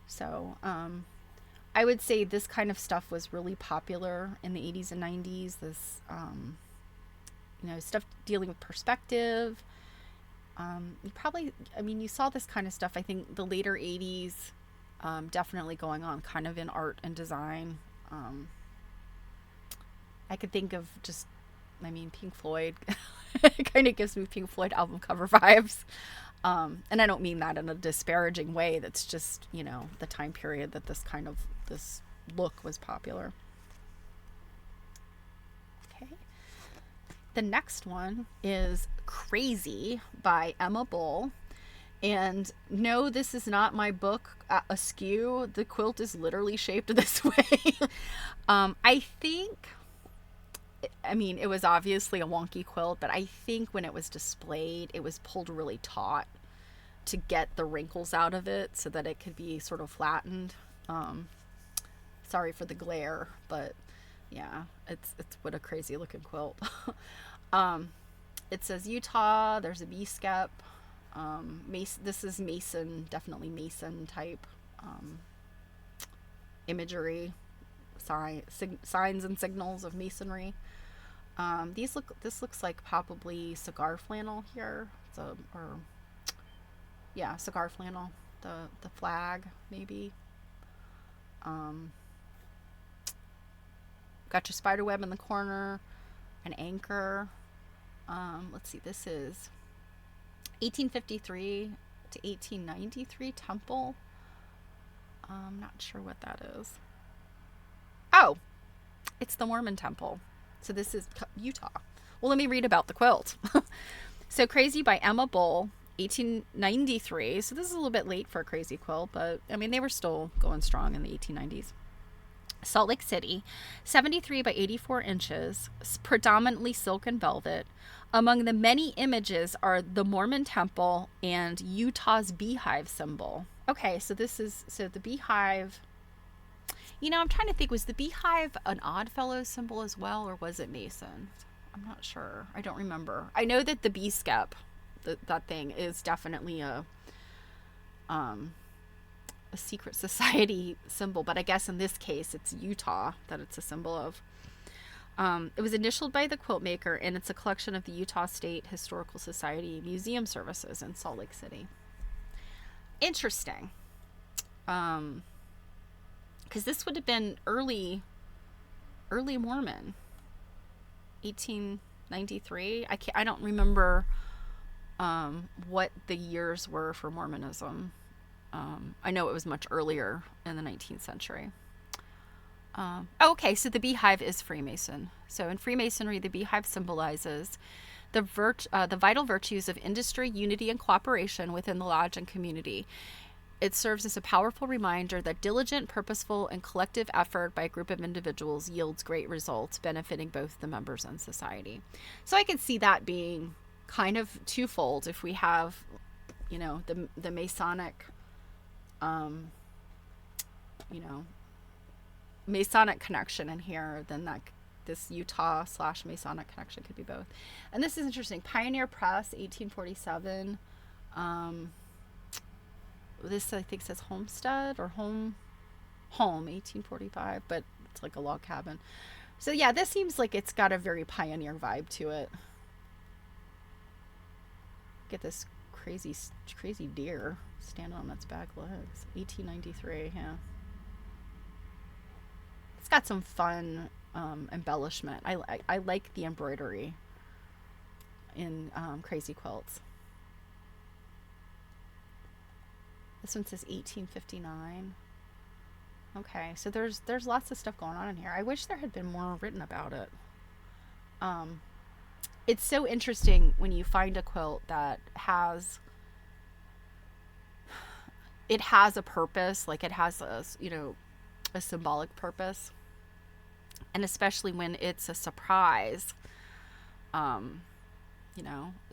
So I would say this kind of stuff was really popular in the 80s and 90s. This stuff dealing with perspective. You saw this kind of stuff, I think, the later 80s, definitely going on kind of in art and design. I could think of Pink Floyd. It kind of gives me Pink Floyd album cover vibes. And I don't mean that in a disparaging way. That's just, the time period that this look was popular. Okay. The next one is Crazy by Emma Bull. And no, this is not my book askew. The quilt is literally shaped this way. It was obviously a wonky quilt, but I think when it was displayed, it was pulled really taut to get the wrinkles out of it so that it could be sort of flattened. Sorry for the glare, but yeah, it's what a crazy looking quilt. It says Utah. There's a B-skep. This is Mason, definitely Mason type imagery, signs and signals of masonry. This looks like probably cigar flannel here. Cigar flannel. The flag maybe. Got your spider web in the corner, an anchor. Let's see, this is 1853 to 1893 temple. I'm not sure what that is. Oh, it's the Mormon temple. So this is Utah. Well, let me read about the quilt. So Crazy by Emma Bull, 1893. So this is a little bit late for a crazy quilt, but they were still going strong in the 1890s. Salt Lake City, 73 by 84 inches, predominantly silk and velvet. Among the many images are the Mormon temple and Utah's beehive symbol. Okay, so the beehive. I'm trying to think, was the beehive an Oddfellows symbol as well, or was it Mason? I'm not sure. I don't remember. I know that the B-skep, that thing, is definitely a secret society symbol, but I guess in this case it's Utah that it's a symbol of. It was initialed by the quilt maker, and it's a collection of the Utah State Historical Society Museum services in Salt Lake City. Interesting. Because this would have been early Mormon, 1893. I don't remember what the years were for Mormonism. I know it was much earlier in the 19th century. Okay, so the beehive is Freemason. So in Freemasonry, the beehive symbolizes the vital virtues of industry, unity, and cooperation within the lodge and community. It serves as a powerful reminder that diligent, purposeful, and collective effort by a group of individuals yields great results, benefiting both the members and society. So I can see that being kind of twofold. If we have, the Masonic, you know, Masonic connection in here, then this Utah / Masonic connection could be both. And this is interesting. Pioneer Press, 1847. This I think says Homestead or Home, 1845, but it's like a log cabin. So yeah, this seems like it's got a very pioneer vibe to it. Get this crazy deer standing on its back legs. 1893, yeah. It's got some fun embellishment. I like the embroidery in Crazy Quilts. This one says 1859. Okay, so there's lots of stuff going on in here. I wish there had been more written about it. It's so interesting when you find a quilt that has a purpose, like it has a symbolic purpose, and especially when it's a surprise.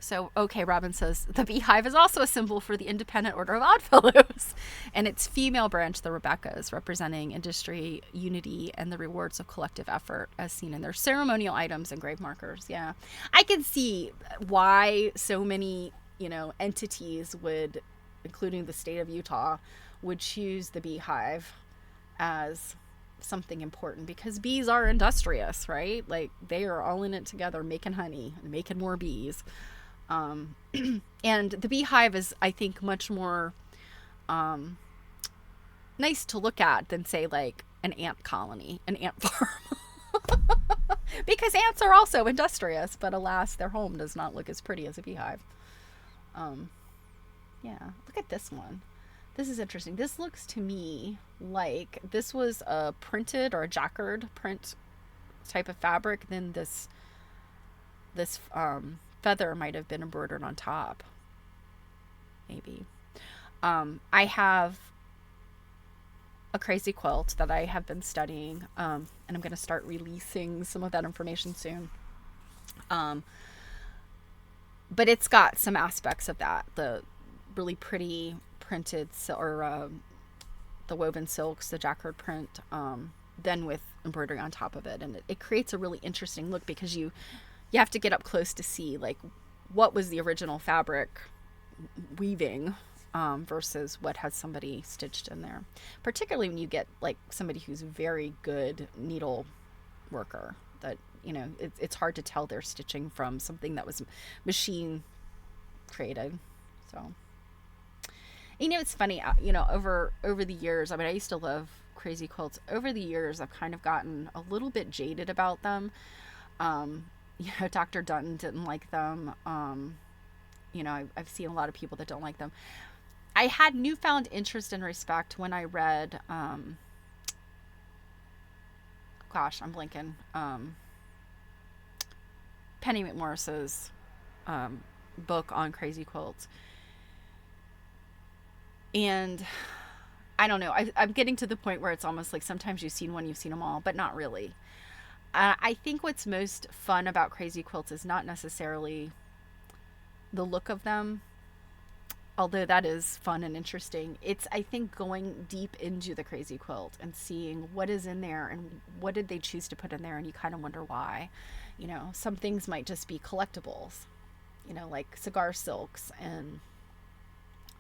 So okay, Robin says the beehive is also a symbol for the Independent Order of Oddfellows and its female branch, the Rebeccas, representing industry, unity, and the rewards of collective effort as seen in their ceremonial items and grave markers. Yeah, I can see why so many entities would, including the state of Utah, would choose the beehive as something important, because bees are industrious, right? Like they are all in it together, making honey and making more bees. And the beehive is, I think, much more nice to look at than, say, like an ant colony, an ant farm. Because ants are also industrious, but alas, their home does not look as pretty as a beehive. Yeah, look at this one. This is interesting. This looks to me like this was a printed or a jacquard print type of fabric. Then this feather might have been embroidered on top. Maybe. I have a Crazy Quilt that I have been studying, and I'm going to start releasing some of that information soon. But it's got some aspects of that. The really pretty printed or the woven silks, the jacquard print, then with embroidery on top of it, and it creates a really interesting look, because you have to get up close to see like what was the original fabric weaving versus what has somebody stitched in there, particularly when you get like somebody who's a very good needle worker, that it's hard to tell they're stitching from something that was machine created. So it's funny, over the years, I mean, I used to love Crazy Quilts. Over the years, I've kind of gotten a little bit jaded about them. Dr. Dutton didn't like them. I've seen a lot of people that don't like them. I had newfound interest and respect when I read, I'm blanking, Penny McMorris's book on Crazy Quilts. And I don't know, I'm getting to the point where it's almost like sometimes you've seen one, you've seen them all, but not really. I think what's most fun about Crazy Quilts is not necessarily the look of them, although that is fun and interesting. It's, I think, going deep into the Crazy Quilt and seeing what is in there and what did they choose to put in there, and you kind of wonder why. Some things might just be collectibles, like cigar silks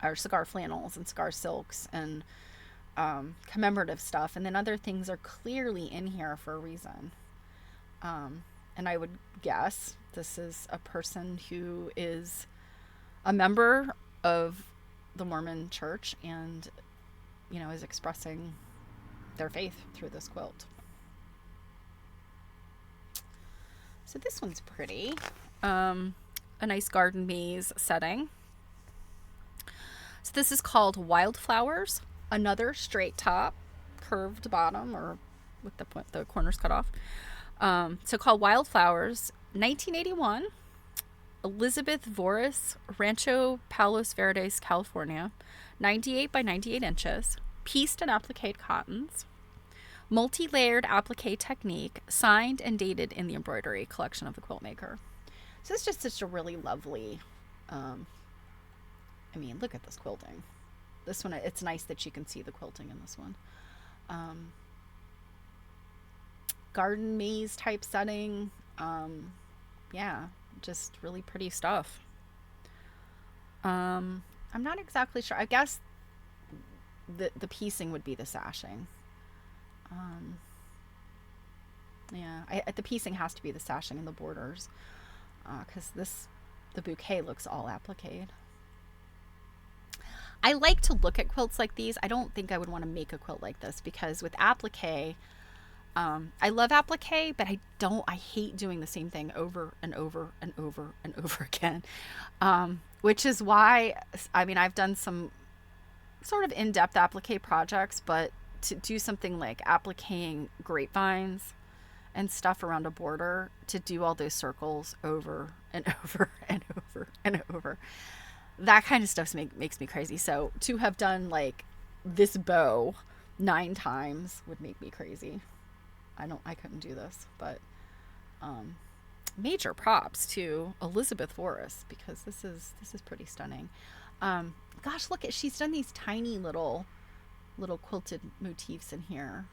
or cigar flannels and cigar silks and commemorative stuff, and then other things are clearly in here for a reason. And I would guess this is a person who is a member of the Mormon Church and is expressing their faith through this quilt. So this one's pretty. a nice garden maze setting. So this is called Wildflowers. Another straight top, curved bottom, or with the corners cut off. So called Wildflowers, 1981. Elizabeth Voris, Rancho Palos Verdes, California, 98 by 98 inches, pieced and appliqué cottons, multi-layered applique technique, signed and dated in the embroidery collection of the quilt maker. So it's just such a really lovely, I mean, look at this quilting. This one, it's nice that you can see the quilting in this one. Garden maze type setting. Yeah, just really pretty stuff. I'm not exactly sure. I guess the piecing would be the sashing. Yeah, the piecing has to be the sashing and the borders, because the bouquet looks all appliqué. I like to look at quilts like these. I don't think I would want to make a quilt like this, because with applique, I love applique, but I hate doing the same thing over and over and over and over again. Which is why, I mean, I've done some sort of in-depth applique projects, but to do something like appliquing grapevines and stuff around a border, to do all those circles over and over and over and over, that kind of stuff makes me crazy. So to have done like this bow 9 times would make me crazy. I couldn't do this, but major props to Elizabeth Voris, because this is pretty stunning. Gosh, look at, she's done these tiny little quilted motifs in here,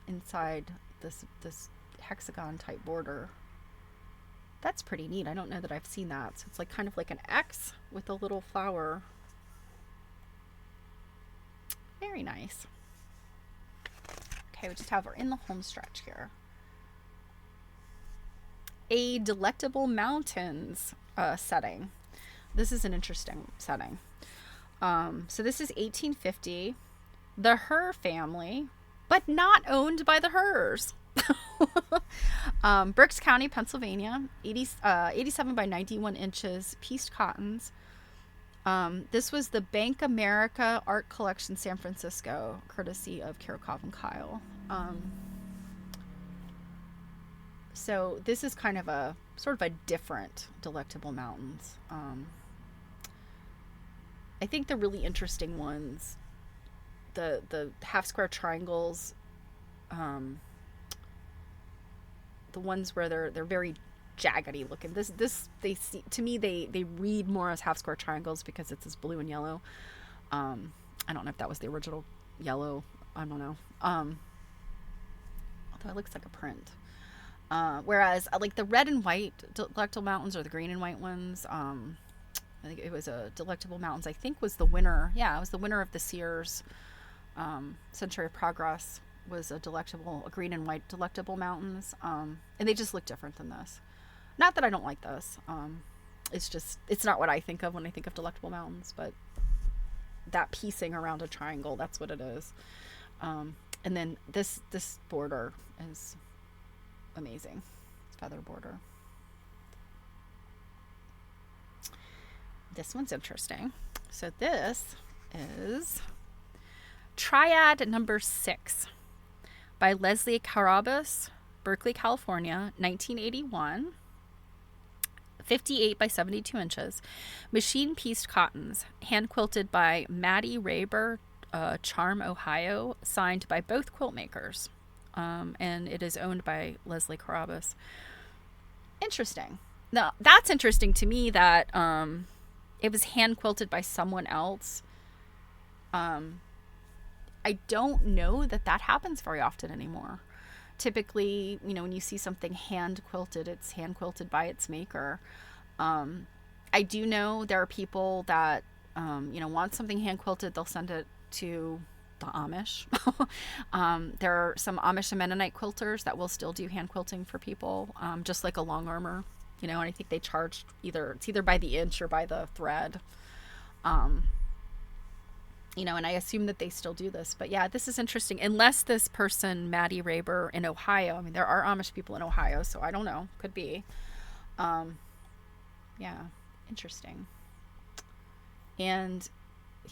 inside this hexagon type border. That's pretty neat. I don't know that I've seen that. So it's like kind of like an X with a little flower. Very nice. Okay, we just have her in the home stretch here. A Delectable Mountains setting. This is an interesting setting. So this is 1850. The Herr family, but not owned by the Herrs. Berks County, Pennsylvania, 87 by 91 inches, pieced cottons. This was the Bank America Art Collection, San Francisco, courtesy of Kirikov and Kyle. So this is kind of a sort of a different Delectable Mountains. I think the really interesting ones, the half square triangles, the ones where they're very jaggedy looking. This they see, to me, they read more as half square triangles because it's this blue and yellow. I don't know if that was the original yellow. I don't know. Although it looks like a print. Whereas like the red and white Delectable Mountains, or the green and white ones, I think it was a Delectable Mountains, I think was the winner. Yeah, it was the winner of the Sears Century of Progress, was a green and white Delectable Mountains. And they just look different than this. Not that I don't like this. It's not what I think of when I think of Delectable Mountains, but that piecing around a triangle, that's what it is. And then this border is amazing. It's feather border. This one's interesting. So this is Triad number 6 by Leslie Carabas, Berkeley, California, 1981. 58 by 72 inches. Machine pieced cottons, hand quilted by Maddie Raber, Charm, Ohio, signed by both quilt makers. And it is owned by Leslie Carabas. Interesting. Now, that's interesting to me that it was hand quilted by someone else. I don't know that happens very often anymore. Typically, when you see something hand quilted, it's hand quilted by its maker. I do know there are people that, want something hand quilted, they'll send it to the Amish. There are some Amish and Mennonite quilters that will still do hand quilting for people, just like a long armor, and I think they charge either by the inch or by the thread. And I assume that they still do this. But yeah, this is interesting. Unless this person, Maddie Raber in Ohio, I mean, there are Amish people in Ohio, so I don't know. Could be. Yeah, interesting. And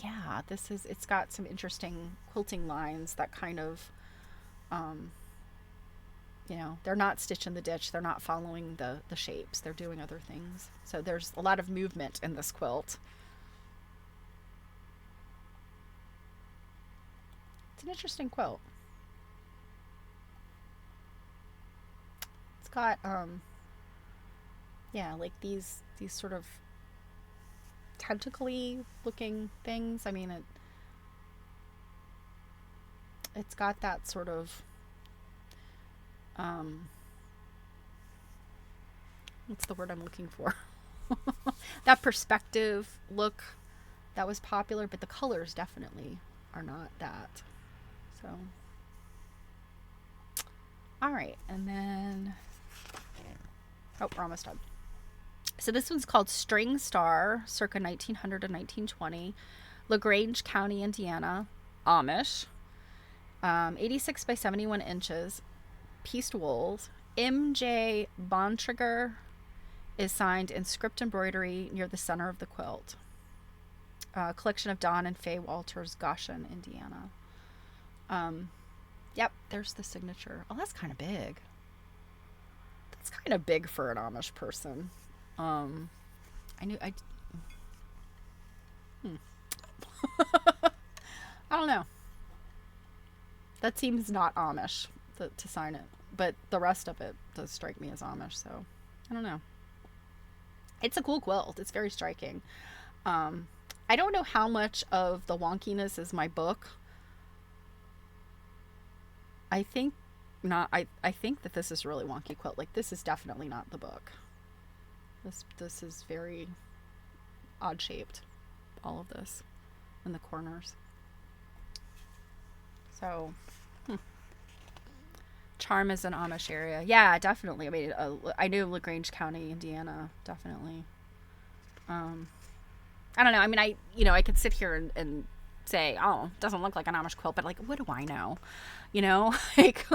yeah, it's got some interesting quilting lines that kind of, um, they're not stitch in the ditch. They're not following the shapes. They're doing other things. So there's a lot of movement in this quilt. It's an interesting quilt. It's got, yeah, like these sort of tentacly looking things. I mean, it's got that sort of, um, what's the word I'm looking for? That perspective look that was popular, but the colors definitely are not that. So, all right, and then, oh, we're almost done. So this one's called String Star, circa 1900 to 1920, LaGrange County, Indiana, Amish, 86 by 71 inches, pieced wools. M.J. Bontrager is signed in script embroidery near the center of the quilt. Collection of Don and Faye Walters, Goshen, Indiana. Yep, there's the signature. Oh, that's kind of big. That's kind of big for an Amish person. I knew I. I don't know. That seems not Amish to sign it, but the rest of it does strike me as Amish. So I don't know. It's a cool quilt. It's very striking. I don't know how much of the wonkiness is my book. I think not. I think that this is really wonky quilt. Like, this is definitely not the book. This is very odd shaped. All of this in the corners. So, Charm is an Amish area. Yeah, definitely. I mean, I knew LaGrange County, Indiana, definitely. I don't know. I mean, I could sit here and say, oh, it doesn't look like an Amish quilt, but like, what do I know? Like,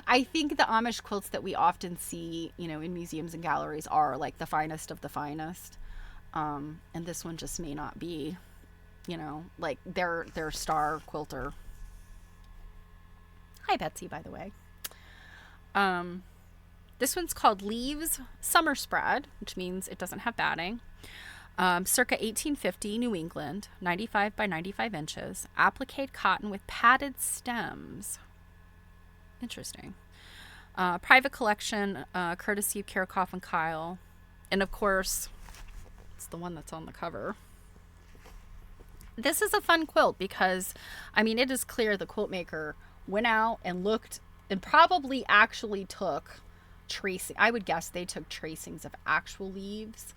I think the Amish quilts that we often see, in museums and galleries are like the finest of the finest. And this one just may not be, like their star quilter. Hi, Betsy, by the way. This one's called Leaves Summer Spread, which means it doesn't have batting. Circa 1850, New England, 95 by 95 inches, appliqué cotton with padded stems. Interesting. Private collection, courtesy of Karakoff and Kyle. And of course, it's the one that's on the cover. This is a fun quilt because, I mean, it is clear the quilt maker went out and looked and probably actually took tracing. I would guess they took tracings of actual leaves.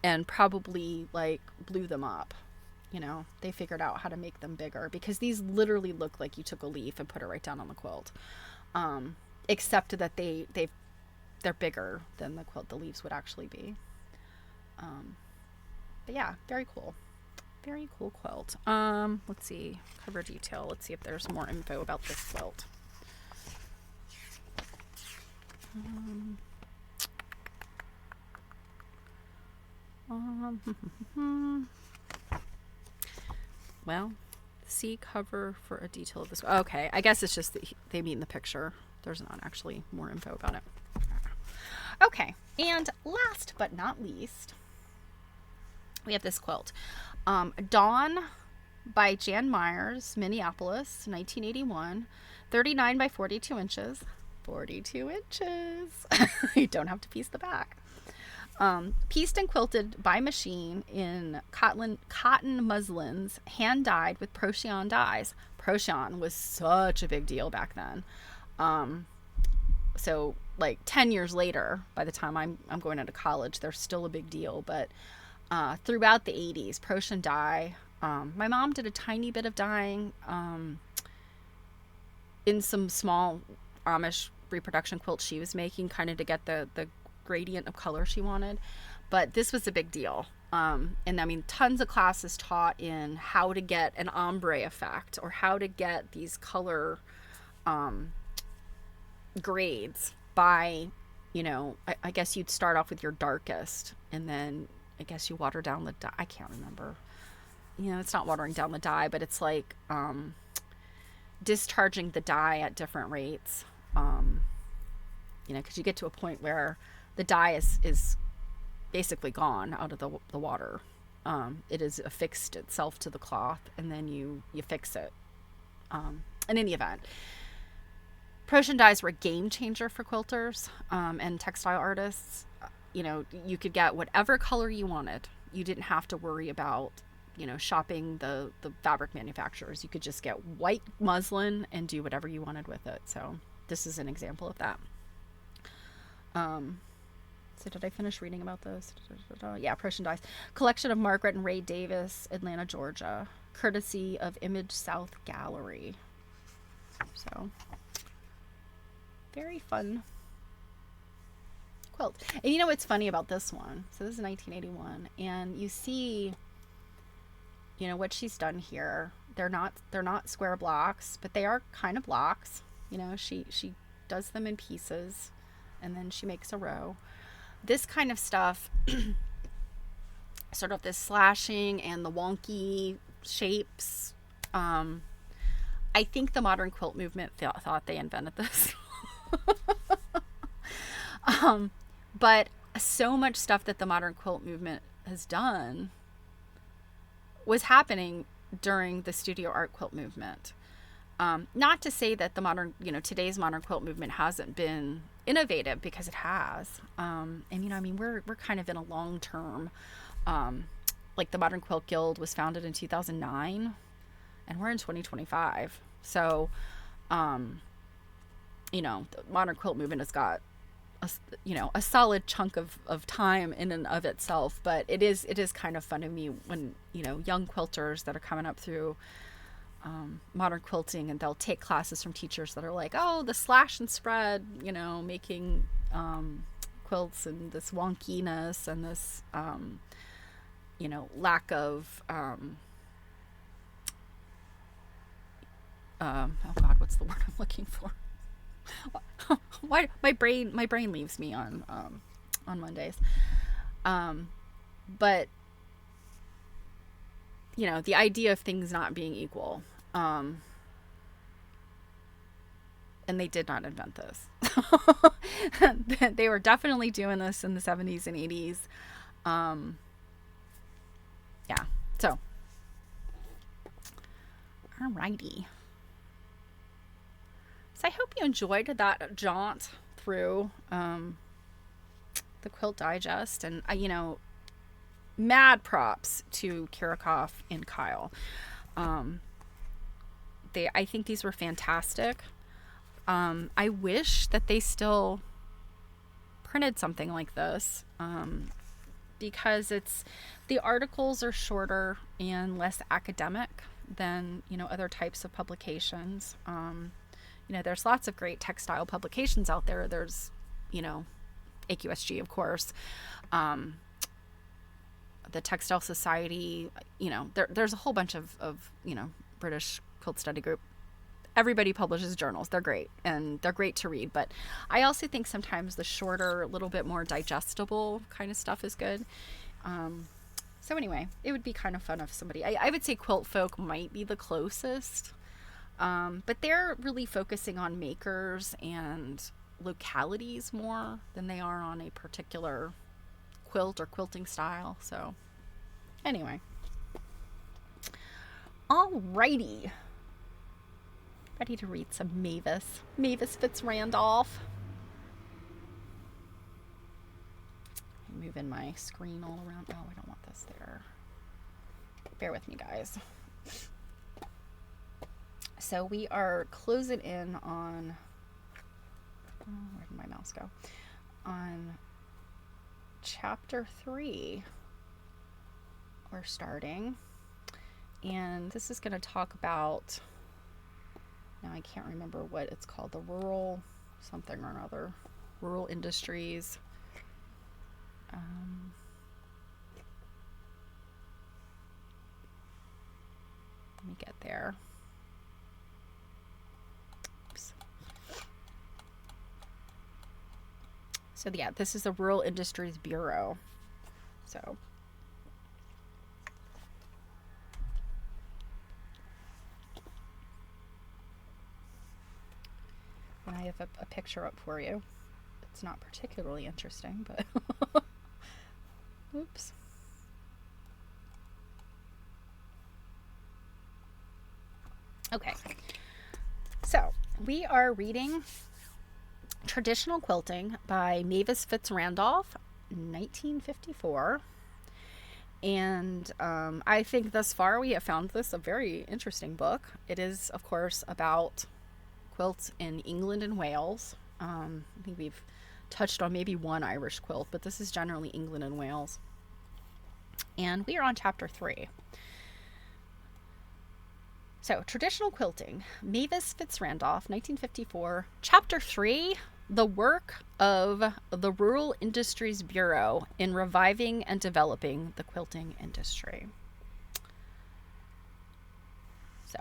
And probably like blew them up. They figured out how to make them bigger because these literally look like you took a leaf and put it right down on the quilt. Except that they're bigger than the leaves would actually be. But yeah, very cool. Very cool quilt. Let's see, cover detail. Let's see if there's more info about this quilt. Well, see cover for a detail of this. Okay, I guess it's just that they mean the picture. There's not actually more info about it. Okay, and last but not least, we have this quilt. Dawn by Jan Myers, Minneapolis, 1981, 39 by 42 inches. 42 inches. You don't have to piece the back. Pieced and quilted by machine in cotton muslins, hand dyed with Procyon dyes. Procyon was such a big deal back then. So like 10 years later, by the time I'm going into college, they're still a big deal. But throughout the 80s, Procyon dye. My mom did a tiny bit of dyeing in some small Amish reproduction quilts she was making, kind of to get the gradient of color she wanted. But this was a big deal. And I mean, tons of classes taught in how to get an ombre effect or how to get these color grades by I guess you'd start off with your darkest, and then I guess you water down the dye. I can't remember. It's not watering down the dye, but it's like discharging the dye at different rates. Because you get to a point where the dye is basically gone out of the water. It is affixed itself to the cloth, and then you fix it. In any event, Prussian dyes were a game changer for quilters and textile artists. You could get whatever color you wanted. You didn't have to worry about, shopping the fabric manufacturers. You could just get white muslin and do whatever you wanted with it. So this is an example of that. So did I finish reading about those? Yeah, Prussian dyes. Collection of Margaret and Ray Davis, Atlanta, Georgia. Courtesy of Image South Gallery. So very fun quilt. And you know what's funny about this one? So this is 1981, and you see, what she's done here. They're not square blocks, but they are kind of blocks. She does them in pieces, and then she makes a row. This kind of stuff, sort of this slashing and the wonky shapes. I think the modern quilt movement thought they invented this. But so much stuff that the modern quilt movement has done was happening during the studio art quilt movement. Not to say that the modern, today's modern quilt movement hasn't been innovative, because it has. And we're kind of in a long term, like the Modern Quilt Guild was founded in 2009, and we're in 2025. So, the modern quilt movement has got a solid chunk of time in and of itself. But it is kind of fun to me when, young quilters that are coming up through modern quilting, and they'll take classes from teachers that are like, oh, the slash and spread, making quilts, and this wonkiness, and this lack of oh god, what's the word I'm looking for? Why my brain leaves me on Mondays. But the idea of things not being equal. And they did not invent this. They were definitely doing this in the 70s and 80s. Yeah. So, alrighty. So I hope you enjoyed that jaunt through the Quilt Digest, and mad props to Kirikoff and Kyle. I think these were fantastic. I wish that they still printed something like this, because the articles are shorter and less academic than other types of publications. There's lots of great textile publications out there. There's AQSG, of course, the Textile Society. There's a whole bunch of British Quilt Study Group. Everybody publishes journals. They're great, and they're great to read. But I also think sometimes the shorter, a little bit more digestible kind of stuff is good. So anyway, it would be kind of fun if somebody, I would say Quilt Folk might be the closest. But they're really focusing on makers and localities more than they are on a particular quilt or quilting style. So anyway. Alrighty. Ready to read some Mavis. Mavis Fitz-Randolph. Moving my screen all around. Oh, I don't want this there. Bear with me, guys. So we are closing in on, where did my mouse go? On chapter 3. We're starting. And this is going to talk about, now I can't remember what it's called, the rural something or another, rural industries. Let me get there. So yeah, this is the Rural Industries Bureau. So and I have a picture up for you. It's not particularly interesting, but oops. Okay, so we are reading Traditional Quilting by Mavis Fitz Randolph, 1954. And I think thus far we have found this a very interesting book. It is, of course, about quilts in England and Wales. I think we've touched on maybe one Irish quilt, but this is generally England and Wales. And we are on chapter 3. So, Traditional Quilting, Mavis Fitz Randolph, 1954. Chapter 3, The Work of the Rural Industries Bureau in Reviving and Developing the Quilting Industry. So,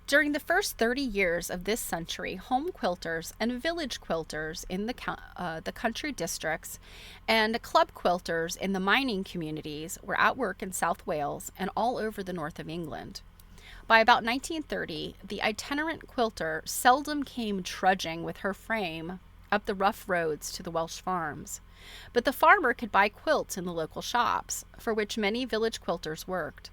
during the first 30 years of this century, home quilters and village quilters in the country districts and club quilters in the mining communities were at work in South Wales and all over the north of England. By about 1930, the itinerant quilter seldom came trudging with her frame up the rough roads to the Welsh farms, but the farmer could buy quilts in the local shops, for which many village quilters worked.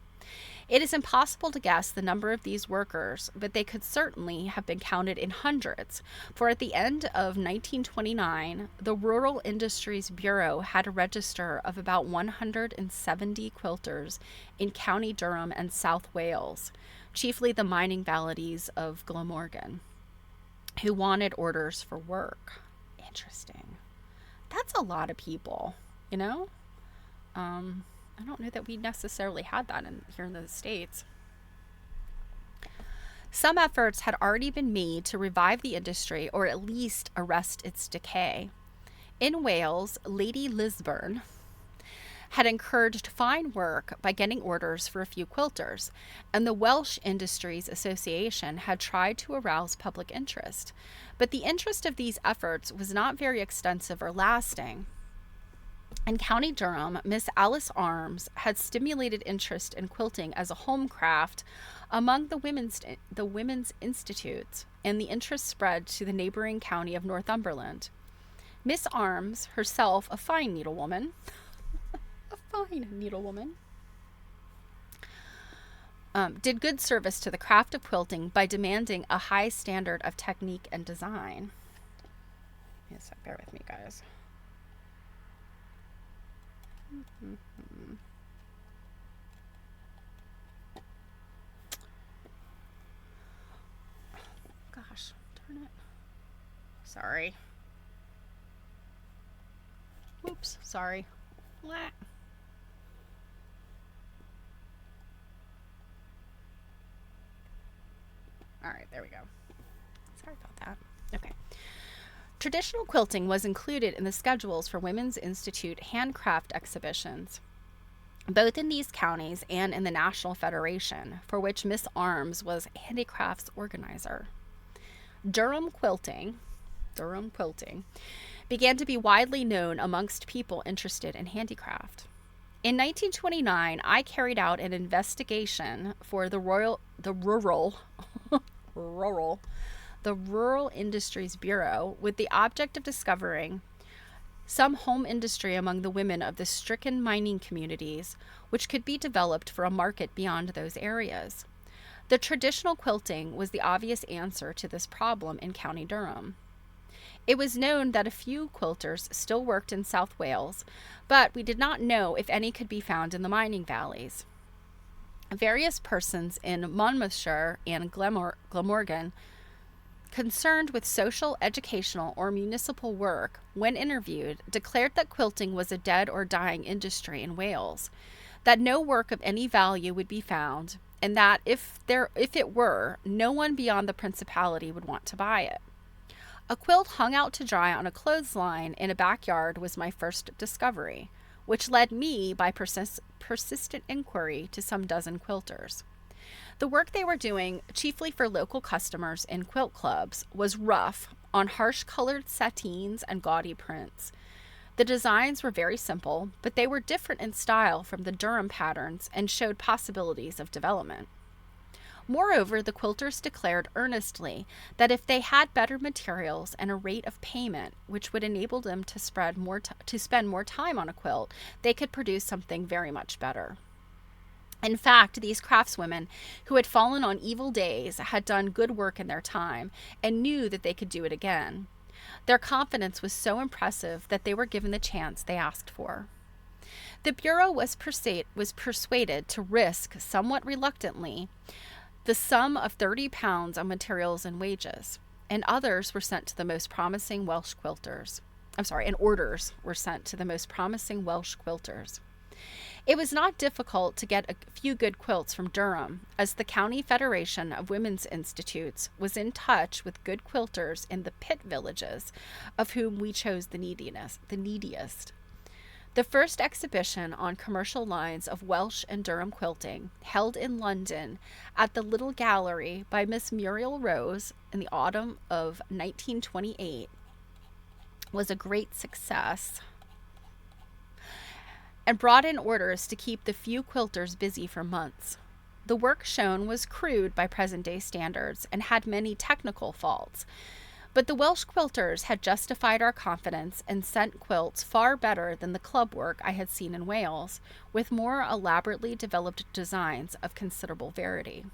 It is impossible to guess the number of these workers, but they could certainly have been counted in hundreds, for at the end of 1929, the Rural Industries Bureau had a register of about 170 quilters in County Durham and South Wales, chiefly the mining valleys of Glamorgan, who wanted orders for work. Interesting. That's a lot of people, you know? I don't know that we necessarily had that here in the States. Some efforts had already been made to revive the industry or at least arrest its decay. In Wales, Lady Lisburn had encouraged fine work by getting orders for a few quilters, and the Welsh Industries Association had tried to arouse public interest. But the interest of these efforts was not very extensive or lasting. In County Durham, Miss Alice Arms had stimulated interest in quilting as a home craft among the women's institutes, and the interest spread to the neighboring county of Northumberland. Miss Arms, herself a fine needlewoman, did good service to the craft of quilting by demanding a high standard of technique and design. Yes, bear with me, guys. Gosh, darn it. Sorry. Oops, sorry. Blah. All right, there we go. Sorry about that. Okay. Traditional quilting was included in the schedules for Women's Institute handcraft exhibitions, both in these counties and in the National Federation, for which Miss Arms was handicrafts organizer. Durham quilting began to be widely known amongst people interested in handicraft. In 1929, I carried out an investigation for the Rural Industries Bureau with the object of discovering some home industry among the women of the stricken mining communities which could be developed for a market beyond those areas. The traditional quilting was the obvious answer to this problem in County Durham. It was known that a few quilters still worked in South Wales, but we did not know if any could be found in the mining valleys. Various persons in Monmouthshire and Glamorgan concerned with social, educational, or municipal work, when interviewed, declared that quilting was a dead or dying industry in Wales, that no work of any value would be found, and that if it were, no one beyond the principality would want to buy it. A quilt hung out to dry on a clothesline in a backyard was my first discovery, which led me by persistent inquiry to some dozen quilters. The work they were doing, chiefly for local customers in quilt clubs, was rough, on harsh colored satines and gaudy prints. The designs were very simple, but they were different in style from the Durham patterns and showed possibilities of development. Moreover, the quilters declared earnestly that if they had better materials and a rate of payment which would enable them to spend more time on a quilt, they could produce something very much better. In fact, these craftswomen who had fallen on evil days had done good work in their time and knew that they could do it again. Their confidence was so impressive that they were given the chance they asked for. The Bureau was persuaded to risk, somewhat reluctantly, the sum of £30 on materials and wages, and others were sent to the most promising Welsh quilters. And orders were sent to the most promising Welsh quilters. It was not difficult to get a few good quilts from Durham, as the County Federation of Women's Institutes was in touch with good quilters in the pit villages, of whom we chose the neediest. The first exhibition on commercial lines of Welsh and Durham quilting, held in London at the Little Gallery by Miss Muriel Rose in the autumn of 1928, was a great success and brought in orders to keep the few quilters busy for months. The work shown was crude by present-day standards and had many technical faults, but the Welsh quilters had justified our confidence and sent quilts far better than the club work I had seen in Wales, with more elaborately developed designs of considerable variety.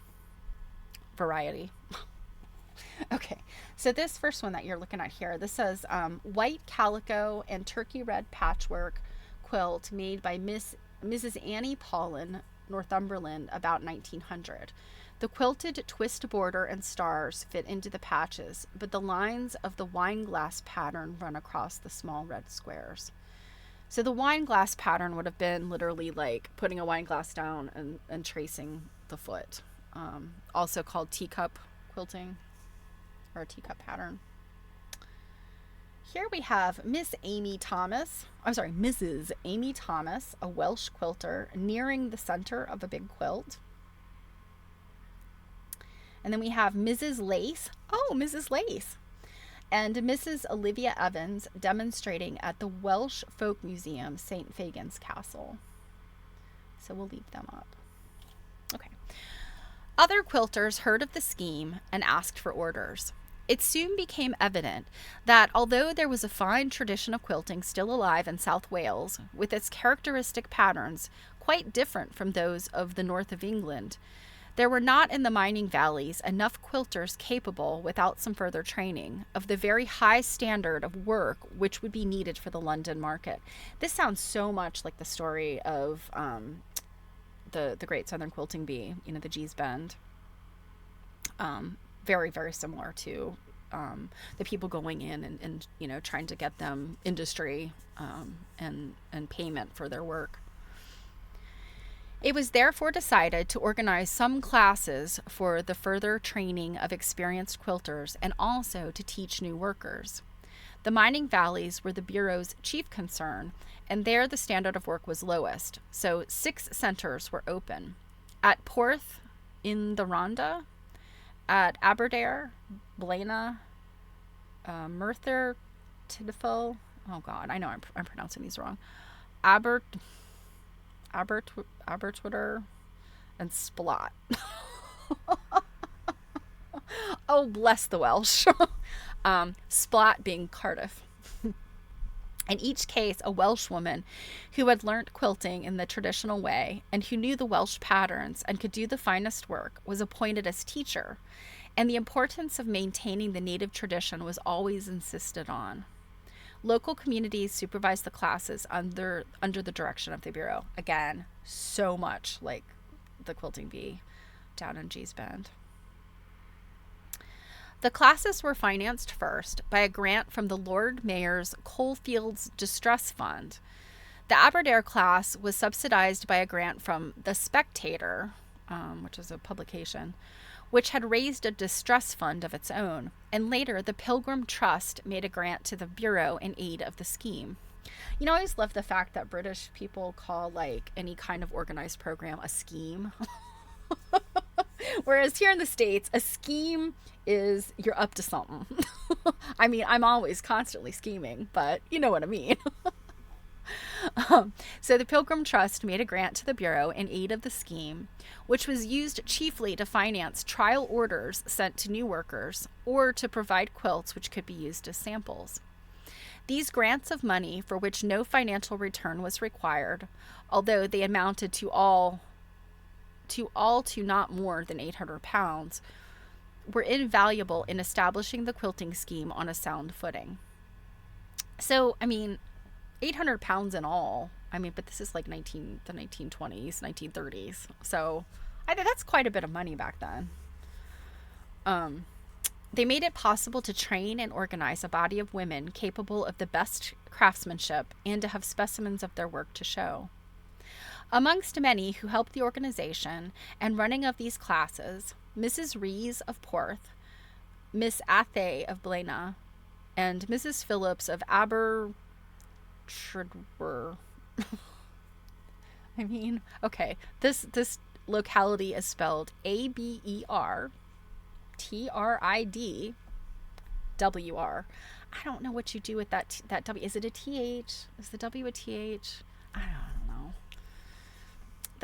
Okay, so this first one that you're looking at here, this says white calico and turkey red patchwork quilt made by Mrs. Annie Paulin, Northumberland, about 1900. The quilted twist border and stars fit into the patches, but the lines of the wine glass pattern run across the small red squares. So the wine glass pattern would have been literally like putting a wine glass down and tracing the foot. Also called teacup quilting, or a teacup pattern. Here we have Mrs. Amy Thomas, a Welsh quilter, nearing the center of a big quilt. And then we have Mrs. Lace, and Mrs. Olivia Evans demonstrating at the Welsh Folk Museum, St. Fagan's Castle. So we'll leave them up. Okay. Other quilters heard of the scheme and asked for orders. It soon became evident that although there was a fine tradition of quilting still alive in South Wales, with its characteristic patterns quite different from those of the north of England, there were not in the mining valleys enough quilters capable, without some further training, of the very high standard of work which would be needed for the London market. This sounds so much like the story of the Great Southern Quilting Bee, the Gee's Bend. Very, very similar to the people going in and trying to get them industry and payment for their work. It was therefore decided to organize some classes for the further training of experienced quilters and also to teach new workers. The mining valleys were the Bureau's chief concern, and there the standard of work was lowest, so 6 centers were open. At Porth in the Rhondda, at Aberdare, Blaena, Merthyr Tydfil, oh God, I know I'm pronouncing these wrong, Abertwyder, and Splot. Oh, bless the Welsh. Splot being Cardiff. In each case, a Welsh woman who had learnt quilting in the traditional way and who knew the Welsh patterns and could do the finest work was appointed as teacher, and the importance of maintaining the native tradition was always insisted on. Local communities supervised the classes under the direction of the Bureau. Again, so much like the Quilting Bee down in Gee's Bend. The classes were financed first by a grant from the Lord Mayor's Coalfields Distress Fund. The Aberdare class was subsidized by a grant from The Spectator, which is a publication, which had raised a distress fund of its own, and later the Pilgrim Trust made a grant to the Bureau in aid of the scheme. I always love the fact that British people call any kind of organized program a scheme. Whereas here in the States, a scheme is you're up to something. I mean, I'm always constantly scheming, but you know what I mean. So the Pilgrim Trust made a grant to the Bureau in aid of the scheme, which was used chiefly to finance trial orders sent to new workers or to provide quilts which could be used as samples. These grants of money, for which no financial return was required, although they amounted to not more than £800, were invaluable in establishing the quilting scheme on a sound footing. So, I mean, £800 in all. I mean, but this is like the 1920s, 1930s. So I think that's quite a bit of money back then. They made it possible to train and organize a body of women capable of the best craftsmanship and to have specimens of their work to show. Amongst many who helped the organization and running of these classes, Mrs. Rees of Porth, Miss Athay of Blaina, and Mrs. Phillips of Abertredwer. I mean, okay, this locality is spelled Abertridwr. I don't know what you do with that W. Is it a TH? Is the W a TH? I don't know.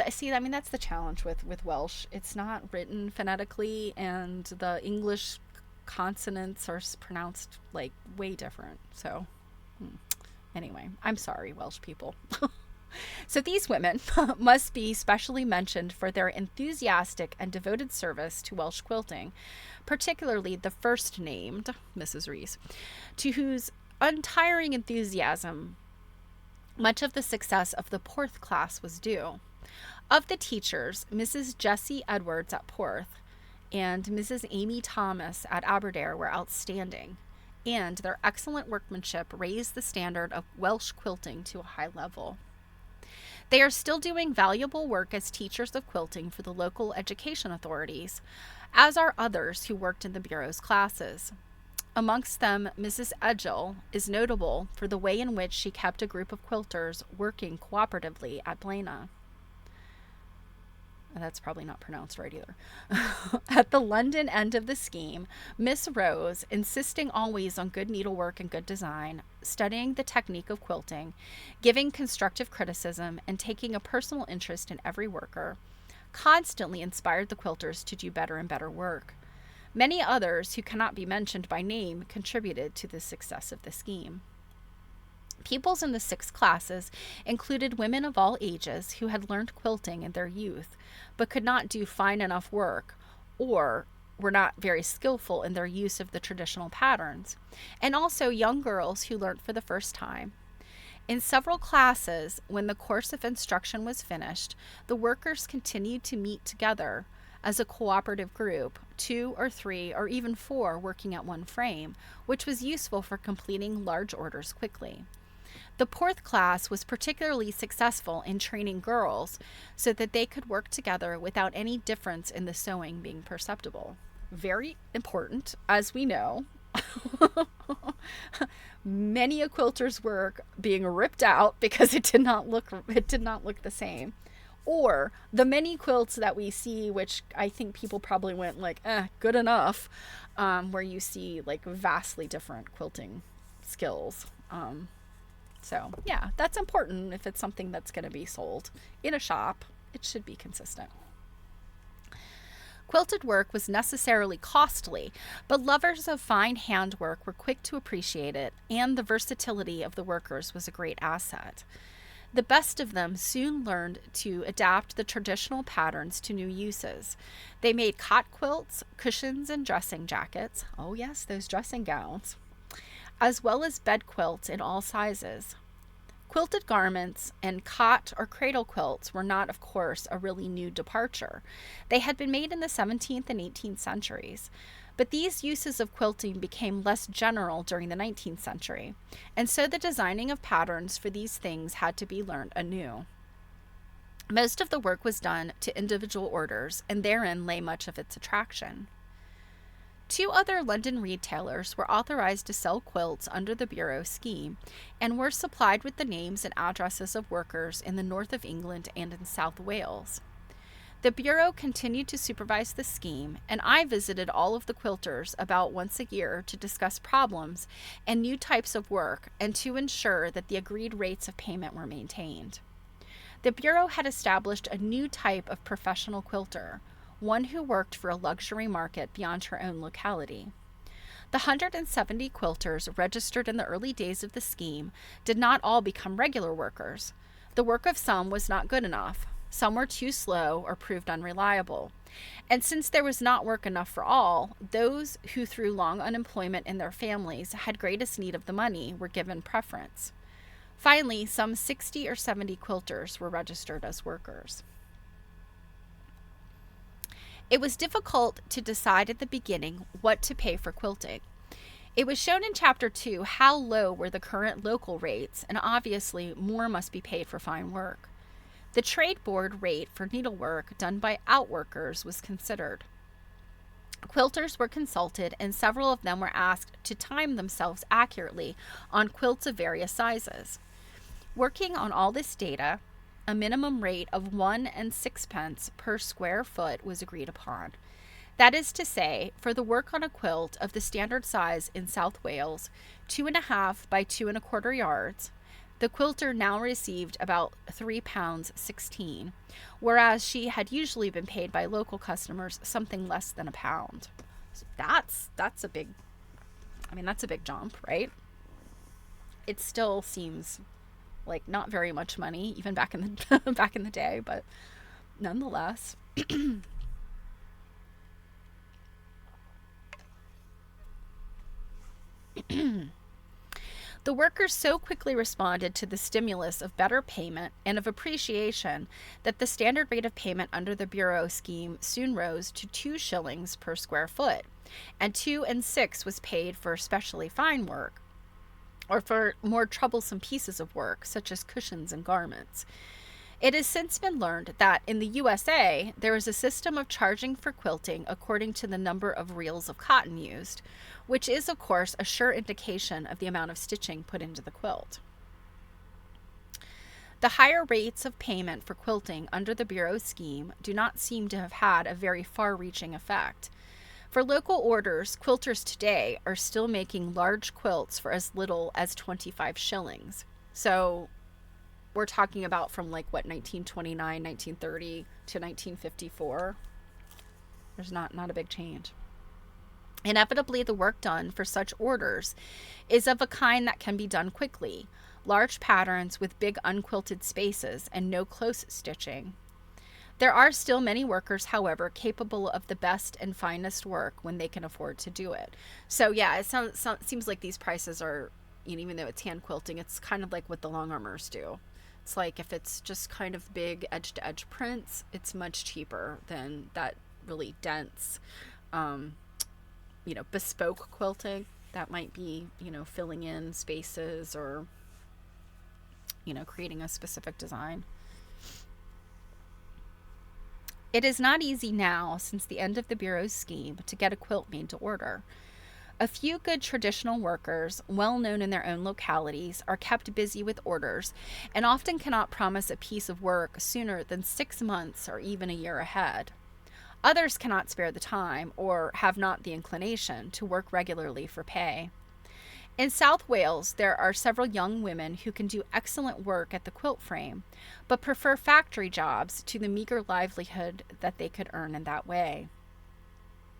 See, I mean, that's the challenge with Welsh. It's not written phonetically, and the English consonants are pronounced like way different. So, anyway, I'm sorry, Welsh people. So these women must be specially mentioned for their enthusiastic and devoted service to Welsh quilting, particularly the first named, Mrs. Rees, to whose untiring enthusiasm much of the success of the Porth class was due. Of the teachers, Mrs. Jessie Edwards at Porth and Mrs. Amy Thomas at Aberdare were outstanding, and their excellent workmanship raised the standard of Welsh quilting to a high level. They are still doing valuable work as teachers of quilting for the local education authorities, as are others who worked in the Bureau's classes. Amongst them, Mrs. Edgell is notable for the way in which she kept a group of quilters working cooperatively at Blaina. That's probably not pronounced right either. At the London end of the scheme, Miss Rose, insisting always on good needlework and good design, studying the technique of quilting, giving constructive criticism, and taking a personal interest in every worker, constantly inspired the quilters to do better and better work. Many others, who cannot be mentioned by name, contributed to the success of the scheme. Pupils in the 6 classes included women of all ages who had learned quilting in their youth, but could not do fine enough work, or were not very skillful in their use of the traditional patterns, and also young girls who learnt for the first time. In several classes, when the course of instruction was finished, the workers continued to meet together as a cooperative group, 2 or 3 or even 4 working at one frame, which was useful for completing large orders quickly. The Porth class was particularly successful in training girls so that they could work together without any difference in the sewing being perceptible. Very important, as we know. Many a quilter's work being ripped out because it did not look the same. Or the many quilts that we see, which I think people probably went like, good enough, where you see like vastly different quilting skills. So yeah, that's important. If it's something that's going to be sold in a shop, it should be consistent. Quilted work was necessarily costly, but lovers of fine handwork were quick to appreciate it, and the versatility of the workers was a great asset. The best of them soon learned to adapt the traditional patterns to new uses. They made cot quilts, cushions, and dressing jackets. Oh yes, those dressing gowns. As well as bed quilts in all sizes. Quilted garments and cot or cradle quilts were not, of course, a really new departure. They had been made in the 17th and 18th centuries, but these uses of quilting became less general during the 19th century, and so the designing of patterns for these things had to be learned anew. Most of the work was done to individual orders, and therein lay much of its attraction. 2 other London retailers were authorized to sell quilts under the Bureau scheme and were supplied with the names and addresses of workers in the north of England and in South Wales. The Bureau continued to supervise the scheme, and I visited all of the quilters about once a year to discuss problems and new types of work and to ensure that the agreed rates of payment were maintained. The Bureau had established a new type of professional quilter, one who worked for a luxury market beyond her own locality. The 170 quilters registered in the early days of the scheme did not all become regular workers. The work of some was not good enough. Some were too slow or proved unreliable. And since there was not work enough for all, those who through long unemployment in their families had greatest need of the money were given preference. Finally, some 60 or 70 quilters were registered as workers. It was difficult to decide at the beginning what to pay for quilting. It was shown in Chapter 2 how low were the current local rates, and obviously more must be paid for fine work. The trade board rate for needlework done by outworkers was considered. Quilters were consulted, and several of them were asked to time themselves accurately on quilts of various sizes. Working on all this data, a minimum rate of 1 and 6 pence per square foot was agreed upon. That is to say, for the work on a quilt of the standard size in South Wales, 2.5 by 2.25 yards, the quilter now received about £3.16, whereas she had usually been paid by local customers something less than £1. So that's a big jump, right? It still seems like not very much money, even back in the back in the day, but nonetheless. The workers so quickly responded to the stimulus of better payment and of appreciation that the standard rate of payment under the Bureau scheme soon rose to 2 shillings per square foot, and 2 and 6 was paid for especially fine work, or for more troublesome pieces of work, such as cushions and garments. It has since been learned that in the USA, there is a system of charging for quilting according to the number of reels of cotton used, which is, of course, a sure indication of the amount of stitching put into the quilt. The higher rates of payment for quilting under the Bureau scheme do not seem to have had a very far-reaching effect. For local orders, quilters today are still making large quilts for as little as 25 shillings. So we're talking about from 1929, 1930 to 1954. There's not a big change. Inevitably, the work done for such orders is of a kind that can be done quickly, large patterns with big unquilted spaces and no close stitching. There are still many workers, however, capable of the best and finest work when they can afford to do it. So yeah, it seems like these prices are, even though it's hand quilting, it's kind of like what the long armors do. It's like if it's just kind of big edge-to-edge prints, it's much cheaper than that really dense, bespoke quilting. That might be, filling in spaces or, creating a specific design. It is not easy now, since the end of the Bureau's scheme, to get a quilt made to order. A few good traditional workers, well known in their own localities, are kept busy with orders and often cannot promise a piece of work sooner than 6 months or even a year ahead. Others cannot spare the time, or have not the inclination, to work regularly for pay. In South Wales, there are several young women who can do excellent work at the quilt frame, but prefer factory jobs to the meager livelihood that they could earn in that way.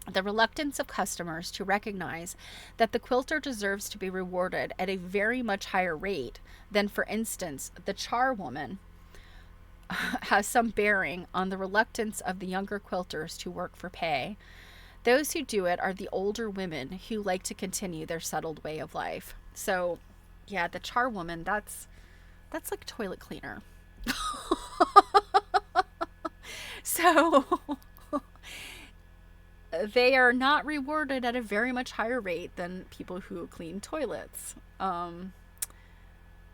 The reluctance of customers to recognize that the quilter deserves to be rewarded at a very much higher rate than, for instance, the charwoman has some bearing on the reluctance of the younger quilters to work for pay. Those who do it are the older women who like to continue their settled way of life. So, yeah, the charwoman, that's like toilet cleaner. So, they are not rewarded at a very much higher rate than people who clean toilets.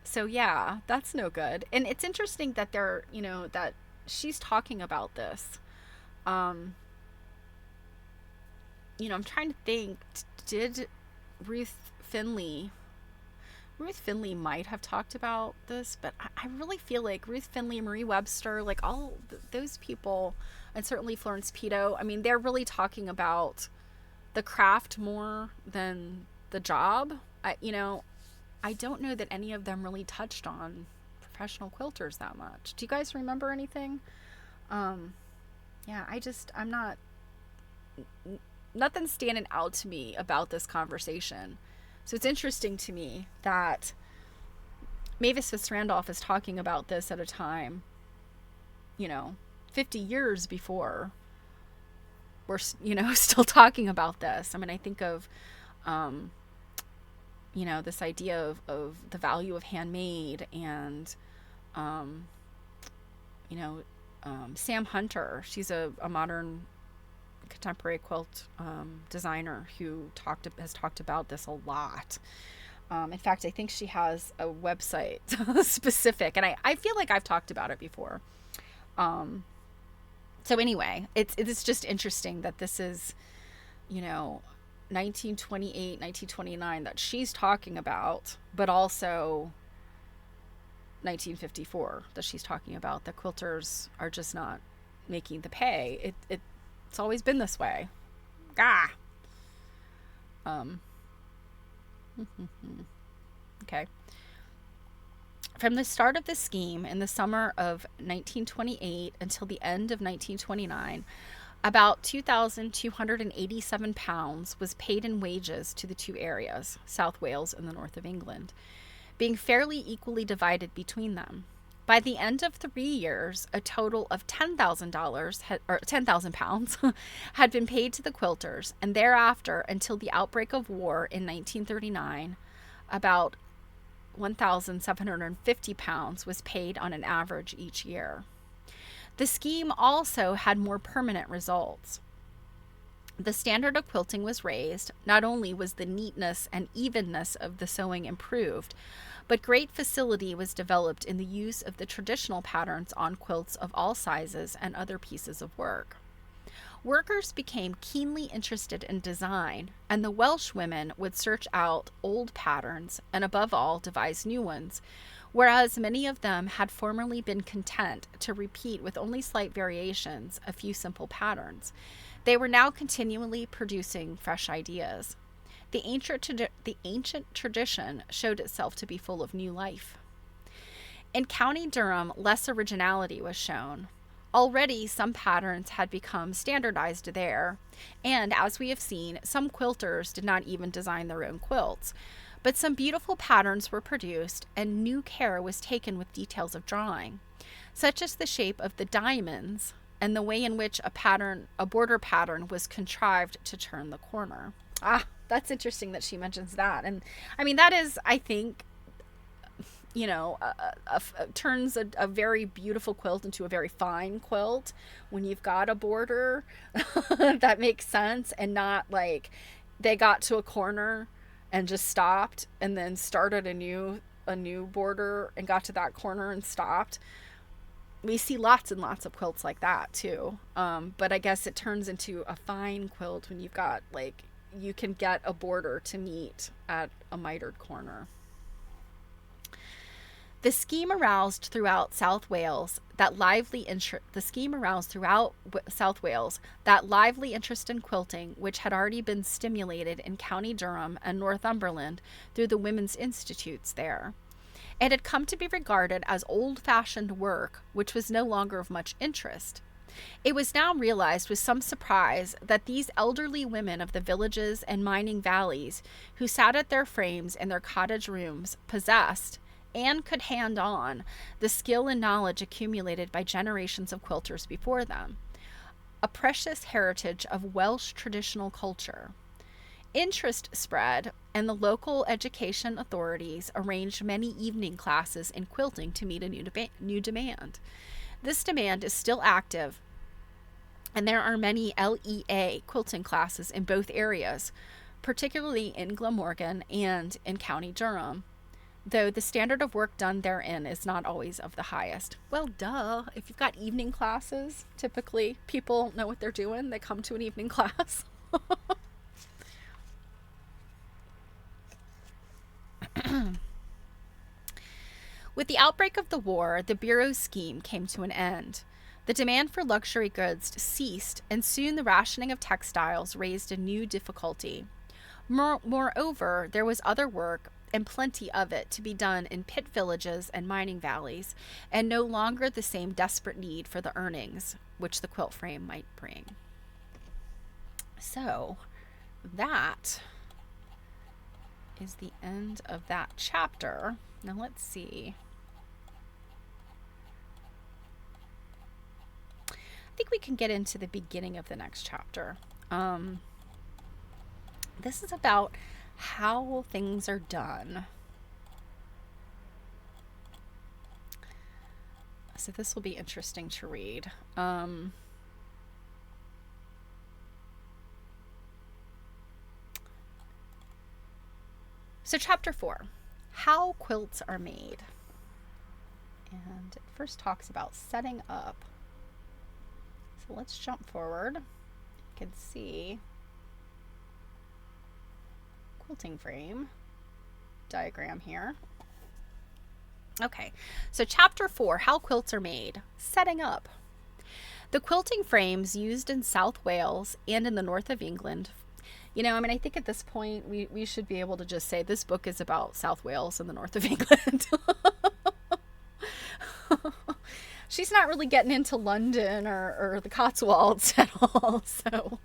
So yeah, that's no good. And it's interesting that that she's talking about this. I'm trying to think, did Ruth Finley Ruth Finley might have talked about this, but I really feel like Ruth Finley, Marie Webster, like all those people, and certainly Florence Pito, I mean, they're really talking about the craft more than the job. I don't know that any of them really touched on professional quilters that much. Do you guys remember anything? Yeah, I'm not, nothing's standing out to me about this conversation. So it's interesting to me that Mavis Fitz Randolph is talking about this at a time, 50 years before we're, still talking about this. I mean, I think of, this idea of the value of handmade and, Sam Hunter. She's a modern contemporary quilt designer who has talked about this a lot. In fact, I think she has a website specific, and I feel like I've talked about it before. So anyway, it's just interesting that this is, 1928, 1929 that she's talking about, but also 1954 that she's talking about. The quilters are just not making the pay. It's always been this way. Okay. From the start of the scheme in the summer of 1928 until the end of 1929, about £2,287 was paid in wages to the two areas, South Wales and the north of England, being fairly equally divided between them. By the end of 3 years, a total of £10,000 had been paid to the quilters, and thereafter, until the outbreak of war in 1939, about £1,750 was paid on an average each year. The scheme also had more permanent results. The standard of quilting was raised. Not only was the neatness and evenness of the sewing improved, but great facility was developed in the use of the traditional patterns on quilts of all sizes and other pieces of work. Workers became keenly interested in design, and the Welsh women would search out old patterns and, above all, devise new ones, whereas many of them had formerly been content to repeat with only slight variations a few simple patterns. They were now continually producing fresh ideas. The ancient tradition showed itself to be full of new life. In County Durham, less originality was shown. Already some patterns had become standardized there, and as we have seen, some quilters did not even design their own quilts. But some beautiful patterns were produced, and new care was taken with details of drawing, such as the shape of the diamonds and the way in which a border pattern was contrived to turn the corner. That's interesting that she mentions that. And I mean, that is, I think, turns a very beautiful quilt into a very fine quilt when you've got a border that makes sense, and not like they got to a corner and just stopped and then started a new border and got to that corner and stopped. We see lots and lots of quilts like that too. But I guess it turns into a fine quilt when you've got, like, you can get a border to meet at a mitered corner. The scheme aroused throughout South Wales that lively interest in quilting, which had already been stimulated in County Durham and Northumberland through the women's institutes there. It had come to be regarded as old-fashioned work, which was no longer of much interest. It was now realized with some surprise that these elderly women of the villages and mining valleys, who sat at their frames in their cottage rooms, possessed, and could hand on, the skill and knowledge accumulated by generations of quilters before them, a precious heritage of Welsh traditional culture. Interest spread, and the local education authorities arranged many evening classes in quilting to meet a new demand. This demand is still active, and there are many LEA quilting classes in both areas, particularly in Glamorgan and in County Durham, though the standard of work done therein is not always of the highest. Well, duh. If you've got evening classes, typically people know what they're doing. They come to an evening class. With the outbreak of the war, the Bureau's scheme came to an end. The demand for luxury goods ceased, and soon the rationing of textiles raised a new difficulty. Moreover, there was other work, and plenty of it, to be done in pit villages and mining valleys, and no longer the same desperate need for the earnings which the quilt frame might bring. So, that is the end of that chapter. Now, let's see. I think we can get into the beginning of the next chapter. This is about how things are done. So this will be interesting to read. So chapter 4, how quilts are made. And it first talks about setting up. So let's jump forward. You can see quilting frame diagram here. Okay, so chapter 4, how quilts are made. Setting up. The quilting frames used in South Wales and in the north of England. You know, I mean, I think at this point we should be able to just say this book is about South Wales and the north of England. She's not really getting into London or the Cotswolds at all. So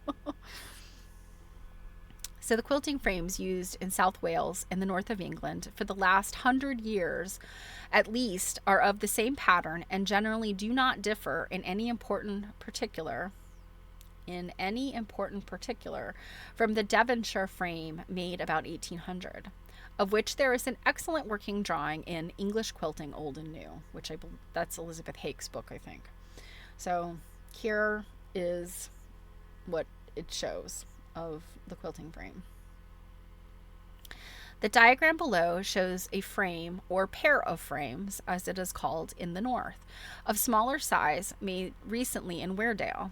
the quilting frames used in South Wales and the north of England for the last 100 years at least are of the same pattern and generally do not differ in any important particular from the Devonshire frame made about 1800, of which there is an excellent working drawing in English Quilting Old and New, which I believe that's Elizabeth Hake's book, I think. So here is what it shows of the quilting frame. The diagram below shows a frame or pair of frames, as it is called in the north, of smaller size made recently in Weardale.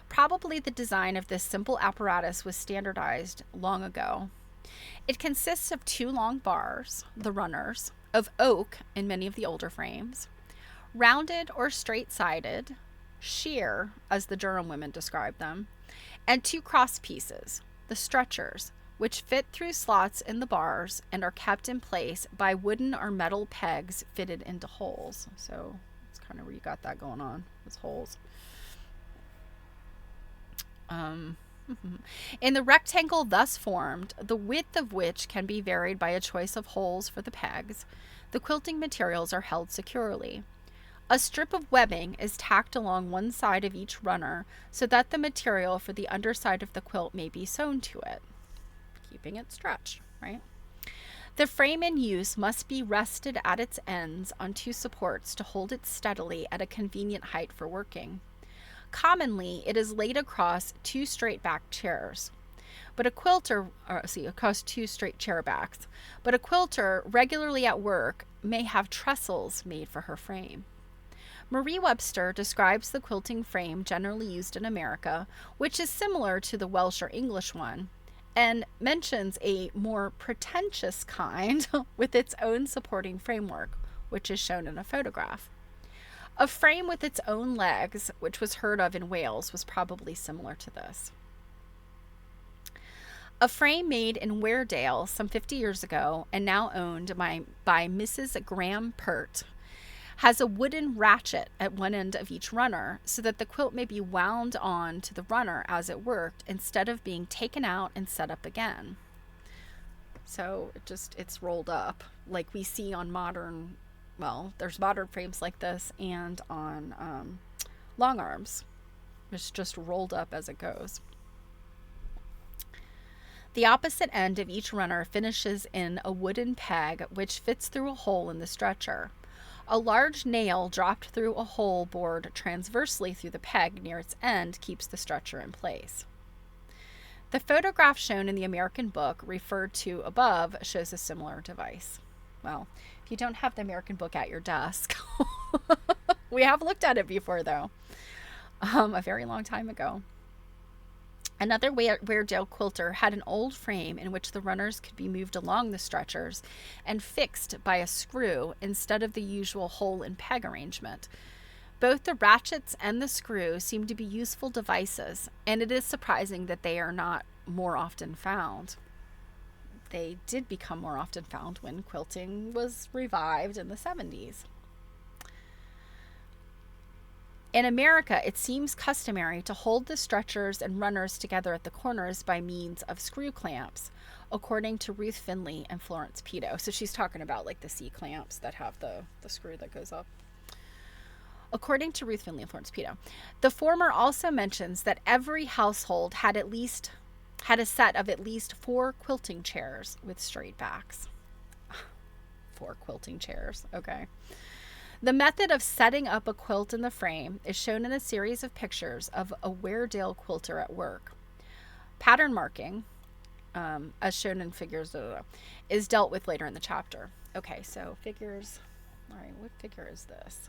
Probably the design of this simple apparatus was standardized long ago. It consists of 2 long bars, the runners, of oak in many of the older frames, rounded or straight-sided, sheer, as the Durham women described them, and 2 cross pieces, the stretchers, which fit through slots in the bars and are kept in place by wooden or metal pegs fitted into holes. So that's kind of where you got that going on, those holes. In the rectangle thus formed, the width of which can be varied by a choice of holes for the pegs, the quilting materials are held securely. A strip of webbing is tacked along one side of each runner so that the material for the underside of the quilt may be sewn to it, keeping it stretched, right? The frame in use must be rested at its ends on 2 supports to hold it steadily at a convenient height for working. Commonly, it is laid across 2 straight-backed chairs, but across 2 straight chair backs. But a quilter regularly at work may have trestles made for her frame. Marie Webster describes the quilting frame generally used in America, which is similar to the Welsh or English one, and mentions a more pretentious kind with its own supporting framework, which is shown in a photograph. A frame with its own legs, which was heard of in Wales, was probably similar to this. A frame made in Weardale some 50 years ago and now owned by Mrs. Graham Pert has a wooden ratchet at one end of each runner so that the quilt may be wound on to the runner as it worked instead of being taken out and set up again. So it's rolled up like we see on modern, well, there's modern frames like this and on long arms. It's just rolled up as it goes. The opposite end of each runner finishes in a wooden peg which fits through a hole in the stretcher. A large nail dropped through a hole bored transversely through the peg near its end keeps the stretcher in place. The photograph shown in the American book referred to above shows a similar device. Well, if you don't have the American book at your desk, we have looked at it before though, a very long time ago. Another Weardale quilter had an old frame in which the runners could be moved along the stretchers and fixed by a screw instead of the usual hole and peg arrangement. Both the ratchets and the screw seem to be useful devices, and it is surprising that they are not more often found. They did become more often found when quilting was revived in the 70s. In America, it seems customary to hold the stretchers and runners together at the corners by means of screw clamps, according to Ruth Finley and Florence Pito. So she's talking about like the C clamps that have the screw that goes up. According to Ruth Finley and Florence Pito, the former also mentions that every household had a set of at least 4 quilting chairs with straight backs. 4 quilting chairs, okay. The method of setting up a quilt in the frame is shown in a series of pictures of a Weardale quilter at work. Pattern marking, as shown in figures, is dealt with later in the chapter. Okay, so figures. All right, what figure is this?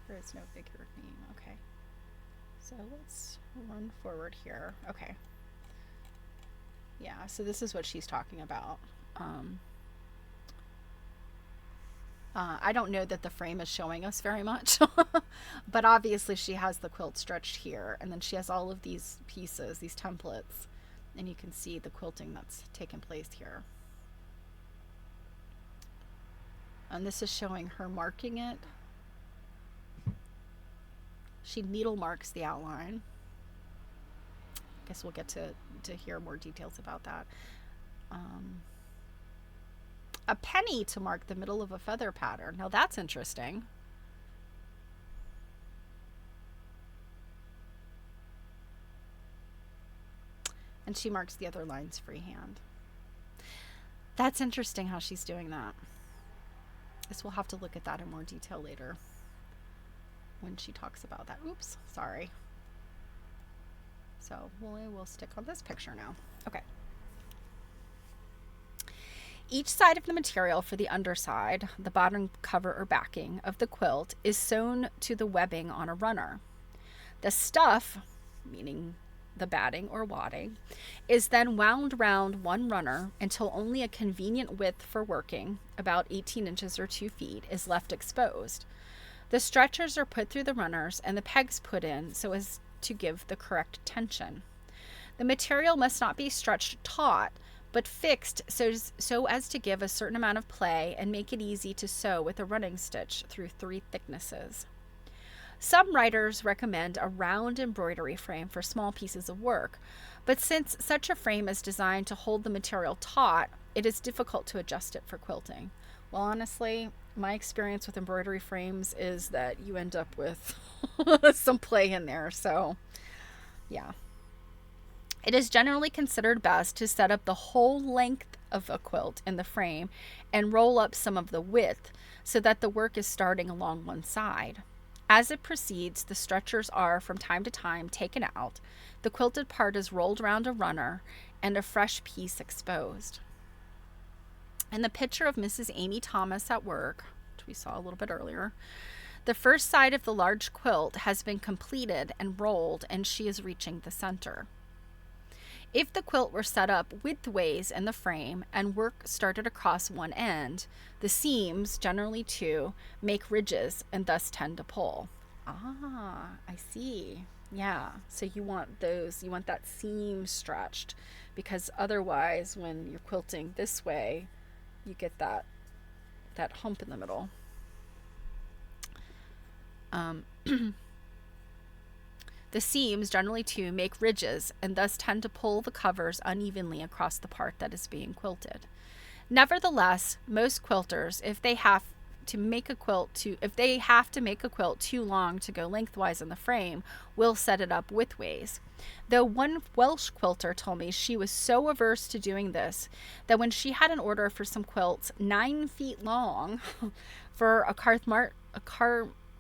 There is no figure name. Okay, so let's run forward here. Okay. Yeah, so this is what she's talking about. I don't know that the frame is showing us very much, but obviously she has the quilt stretched here, and then she has all of these pieces, these templates, and you can see the quilting that's taken place here. And this is showing her marking it. She needle marks the outline. I guess we'll get to hear more details about that. A penny to mark the middle of a feather pattern. Now that's interesting. And she marks the other lines freehand. That's interesting how she's doing that. Guess we'll have to look at that in more detail later when she talks about that. Oops, sorry. So we'll stick on this picture now. Okay. Each side of the material for the underside, the bottom cover or backing of the quilt, is sewn to the webbing on a runner. The stuff, meaning the batting or wadding, is then wound round one runner until only a convenient width for working, about 18 inches or 2 feet, is left exposed. The stretchers are put through the runners and the pegs put in so as to give the correct tension. The material must not be stretched taut, but fixed so as to give a certain amount of play and make it easy to sew with a running stitch through 3 thicknesses. Some writers recommend a round embroidery frame for small pieces of work, but since such a frame is designed to hold the material taut, it is difficult to adjust it for quilting. Well, honestly, my experience with embroidery frames is that you end up with some play in there, so yeah. It is generally considered best to set up the whole length of a quilt in the frame and roll up some of the width so that the work is starting along one side. As it proceeds, the stretchers are from time to time taken out, the quilted part is rolled around a runner, and a fresh piece exposed. In the picture of Mrs. Amy Thomas at work, which we saw a little bit earlier, the first side of the large quilt has been completed and rolled, and she is reaching the center. If the quilt were set up widthways in the frame and work started across one end, the seams, generally 2, make ridges and thus tend to pull. Ah, I see. Yeah, so you want that seam stretched, because otherwise when you're quilting this way, you get that hump in the middle. The seams, generally 2, make ridges and thus tend to pull the covers unevenly across the part that is being quilted. Nevertheless, most quilters, if they have to make a quilt too long to go lengthwise in the frame, will set it up widthways. Though one Welsh quilter told me she was so averse to doing this that when she had an order for some quilts 9 feet long for a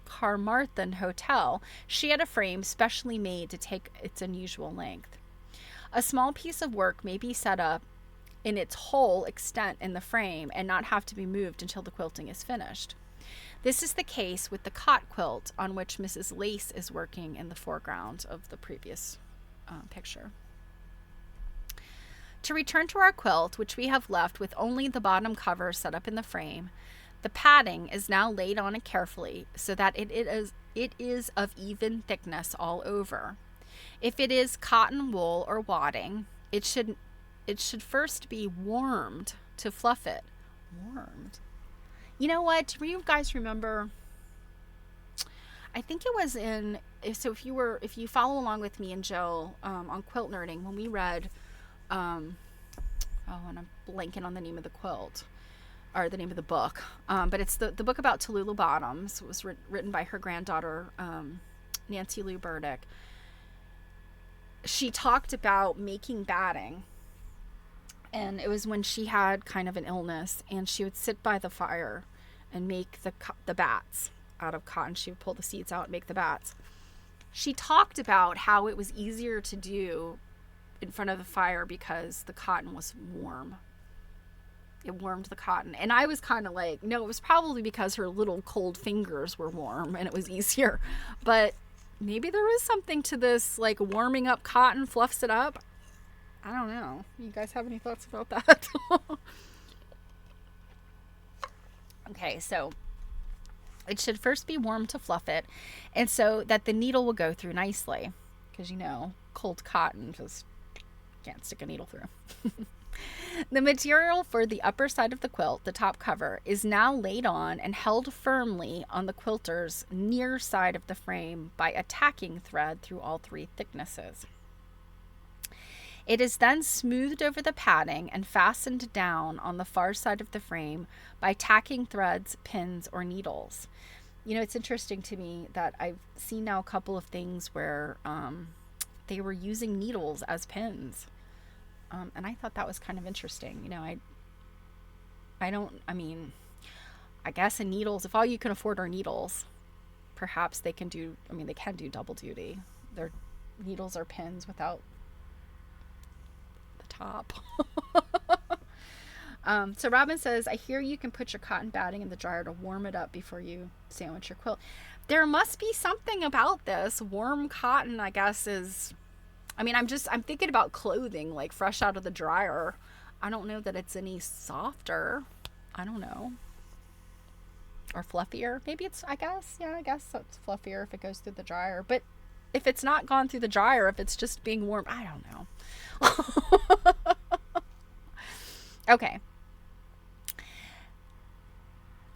Carmarthen hotel, she had a frame specially made to take its unusual length. A small piece of work may be set up in its whole extent in the frame and not have to be moved until the quilting is finished. This is the case with the cot quilt on which Mrs. Lace is working in the foreground of the previous picture. To return to our quilt, which we have left with only the bottom cover set up in the frame, the padding is now laid on it carefully so that it is of even thickness all over. If it is cotton, wool, or wadding, it should first be warmed to fluff it. Warmed. You know what? Do you guys remember? I think it was in. So if you follow along with me and Jill on Quilt Nerding, when we read, and I'm blanking on the name of the quilt or the name of the book, but it's the book about Tallulah Bottoms. It was written by her granddaughter, Nancy Lou Burdick. She talked about making batting, and it was when she had kind of an illness, and she would sit by the fire and make the bats out of cotton. She would pull the seeds out and make the bats. She talked about how it was easier to do in front of the fire because the cotton was warm. It warmed the cotton. And I was kind of like, no, it was probably because her little cold fingers were warm and it was easier. But maybe there is something to this, like warming up cotton fluffs it up. I don't know. You guys have any thoughts about that? Okay, so it should first be warmed to fluff it, and so that the needle will go through nicely. Because, cold cotton just can't stick a needle through. The material for the upper side of the quilt, the top cover, is now laid on and held firmly on the quilter's near side of the frame by a tacking thread through all three thicknesses. It is then smoothed over the padding and fastened down on the far side of the frame by tacking threads, pins, or needles. It's interesting to me that I've seen now a couple of things where they were using needles as pins. And I thought that was kind of interesting. I guess in needles, if all you can afford are needles, perhaps they can do double duty. Their needles are pins without the top. So Robin says, I hear you can put your cotton batting in the dryer to warm it up before you sandwich your quilt. There must be something about this. Warm cotton, I guess, is... I'm thinking about clothing, like fresh out of the dryer. I don't know that it's any softer. I don't know. Or fluffier. Maybe it's, I guess it's fluffier if it goes through the dryer. But if it's not gone through the dryer, if it's just being warm, I don't know. Okay.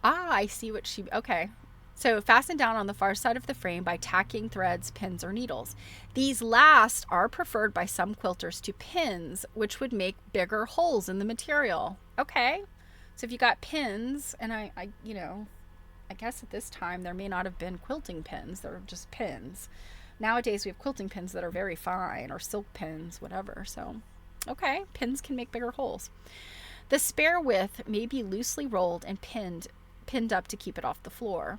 I see what okay. So fasten down on the far side of the frame by tacking threads, pins, or needles. These last are preferred by some quilters to pins, which would make bigger holes in the material. Okay. So if you got pins, and I guess at this time there may not have been quilting pins, they were just pins. Nowadays we have quilting pins that are very fine, or silk pins, whatever. So, okay, pins can make bigger holes. The spare width may be loosely rolled and pinned up to keep it off the floor.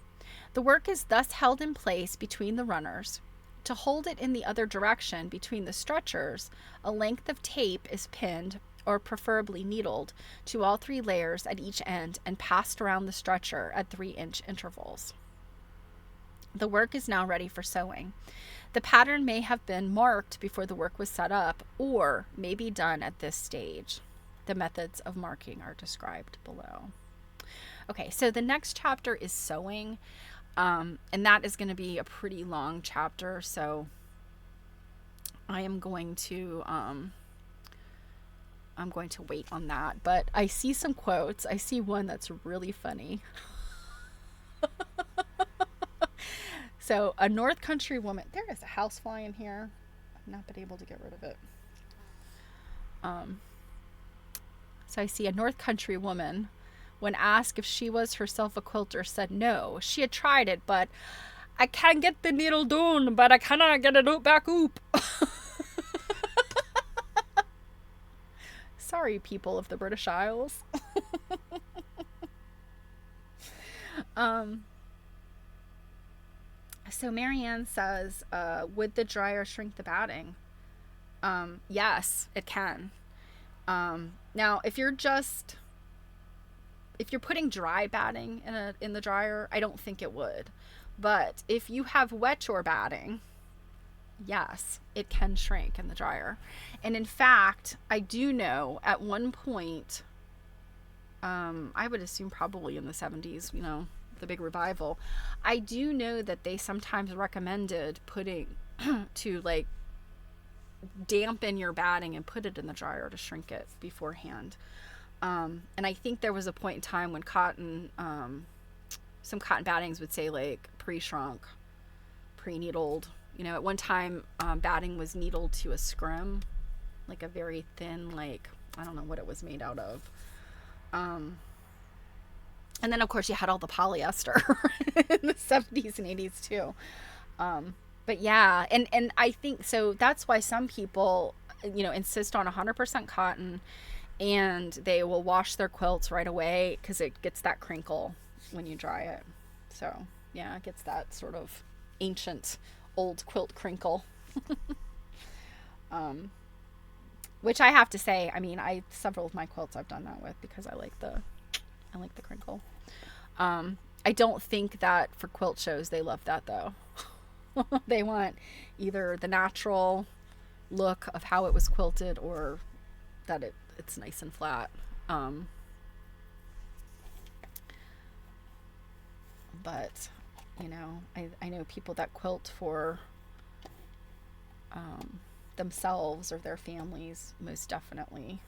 The work is thus held in place between the runners. To hold it in the other direction between the stretchers, a length of tape is pinned, or preferably needled, to all three layers at each end and passed around the stretcher at 3-inch intervals. The work is now ready for sewing. The pattern may have been marked before the work was set up, or may be done at this stage. The methods of marking are described below. Okay, so the next chapter is sewing, and that is going to be a pretty long chapter, so I am going to wait on that. But I see some quotes. I see one that's really funny. So, a North Country woman. There is a housefly in here. I've not been able to get rid of it. So I see a North Country woman, when asked if she was herself a quilter, said no. She had tried it, but I can get the needle down, but I cannot get it back up. Sorry, people of the British Isles. So Marianne says, would the dryer shrink the batting? Yes, it can. Now, if you're just if you're putting dry batting in the dryer, I don't think it would. But if you have wet chore batting, yes, it can shrink in the dryer. And in fact, I do know at one point, I would assume probably in the 70s, you know, the big revival, I do know that they sometimes recommended putting to like dampen your batting and put it in the dryer to shrink it beforehand. And I think there was a point in time when cotton, some cotton battings would say like pre-shrunk, pre-needled. You know, at one time, batting was needled to a scrim, like a very thin, like, I don't know what it was made out of. And then, of course, you had all the polyester in the 70s and 80s, too. But yeah, and I think, so that's why some people, you know, insist on 100% cotton, and they will wash their quilts right away because it gets that crinkle when you dry it. So, yeah, it gets that sort of ancient old quilt crinkle. Which I have to say, I mean, several of my quilts I've done that with because I like the crinkle. I don't think that for quilt shows they love that though. They want either the natural look of how it was quilted or that it's nice and flat. But you know, I know people that quilt for themselves or their families most definitely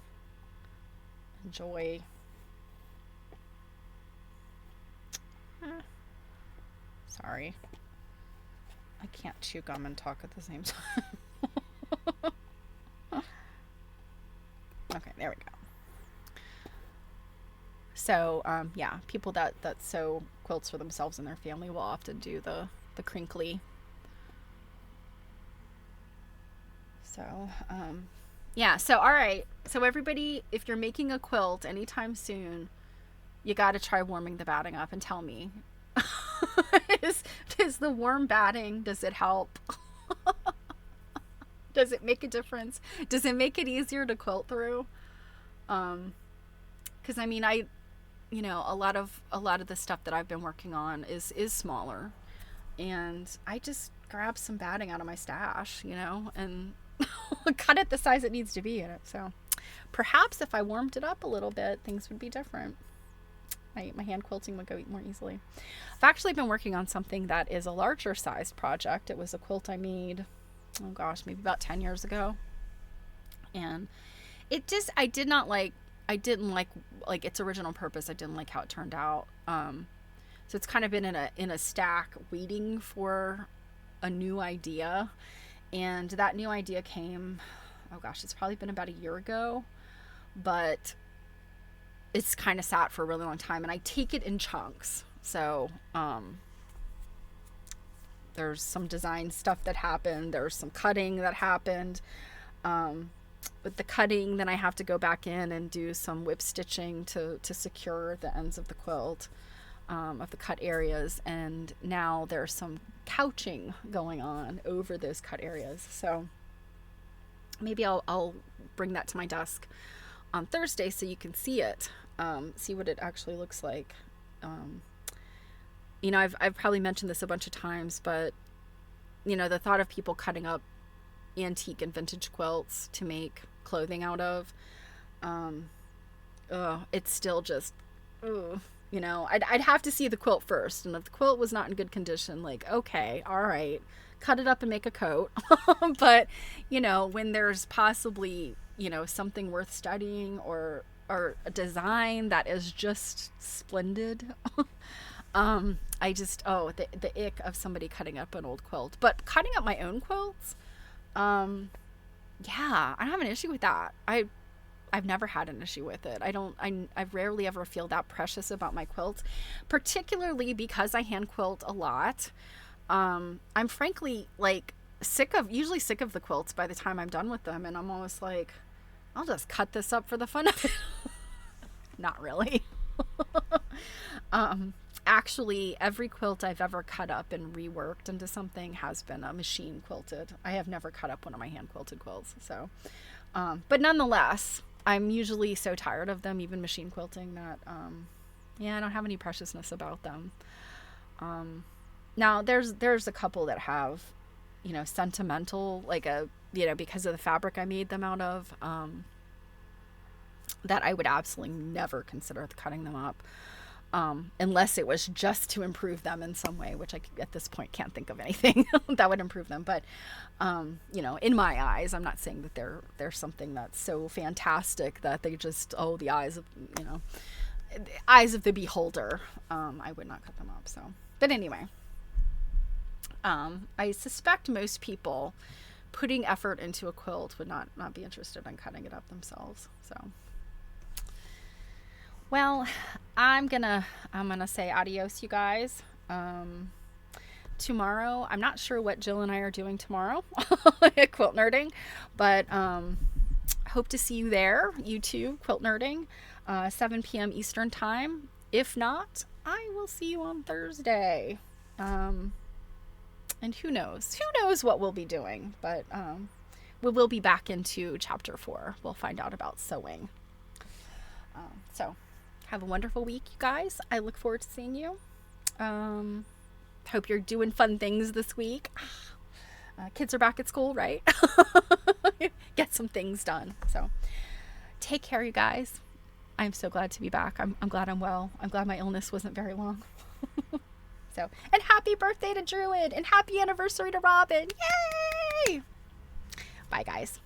enjoy. Sorry, I can't chew gum and talk at the same time. Okay, there we go. So yeah, people that sew quilts for themselves and their family will often do the crinkly. So yeah, so all right, so everybody, if you're making a quilt anytime soon, you got to try warming the batting up and tell me. Does the warm batting, does it help? Does it make a difference? Does it make it easier to quilt through? Because I mean, you know, a lot of the stuff that I've been working on is smaller, and I just grab some batting out of my stash, you know, and cut it the size it needs to be in it. So perhaps if I warmed it up a little bit, things would be different. My hand quilting would go more easily. I've actually been working on something that is a larger sized project. It was a quilt I made, oh gosh, maybe about 10 years ago. And it just, I didn't like its original purpose. I didn't like how it turned out. So it's kind of been in a stack waiting for a new idea. And that new idea came, oh gosh, it's probably been about a year ago, but it's kind of sat for a really long time, and I take it in chunks. So, there's some design stuff that happened. There's some cutting that happened. With the cutting, then I have to go back in and do some whip stitching to secure the ends of the quilt, of the cut areas. And now there's some couching going on over those cut areas. So maybe I'll bring that to my desk on Thursday so you can see it, see what it actually looks like. You know, I've probably mentioned this a bunch of times, but you know, the thought of people cutting up antique and vintage quilts to make clothing out of, it's still just, you know, I'd have to see the quilt first, and if the quilt was not in good condition, like, okay, all right, cut it up and make a coat. But you know, when there's possibly, you know, something worth studying or a design that is just splendid, I just, the ick of somebody cutting up an old quilt. But cutting up my own quilts, yeah, I don't have an issue with that. I've never had an issue with it. I rarely ever feel that precious about my quilts, particularly because I hand quilt a lot. I'm frankly like usually sick of the quilts by the time I'm done with them, and I'm almost like, I'll just cut this up for the fun of it. Not really. Actually, every quilt I've ever cut up and reworked into something has been a machine quilted. I have never cut up one of my hand quilted quilts. So, but nonetheless, I'm usually so tired of them, even machine quilting, that Yeah, I don't have any preciousness about them. Now there's a couple that have, you know, sentimental, like a, you know, because of the fabric I made them out of, that I would absolutely never consider cutting them up. Unless it was just to improve them in some way, which I at this point can't think of anything that would improve them. But, you know, in my eyes, I'm not saying that they're something that's so fantastic that they just, oh, the eyes of, you know, eyes of the beholder. I would not cut them up. So, but anyway, I suspect most people putting effort into a quilt would not be interested in cutting it up themselves. So. Well, I'm gonna say adios, you guys. Tomorrow, I'm not sure what Jill and I are doing tomorrow at Quilt Nerding, but hope to see you there, you too, Quilt Nerding, 7 p.m. Eastern Time. If not, I will see you on Thursday. And who knows what we'll be doing, but we will be back into chapter 4. We'll find out about sewing. So have a wonderful week, you guys. I look forward to seeing you. Hope you're doing fun things this week. Kids are back at school, right? Get some things done. So take care, you guys. I'm so glad to be back. I'm glad I'm well. I'm glad my illness wasn't very long. So, and happy birthday to Druid, and happy anniversary to Robin. Yay! Bye, guys.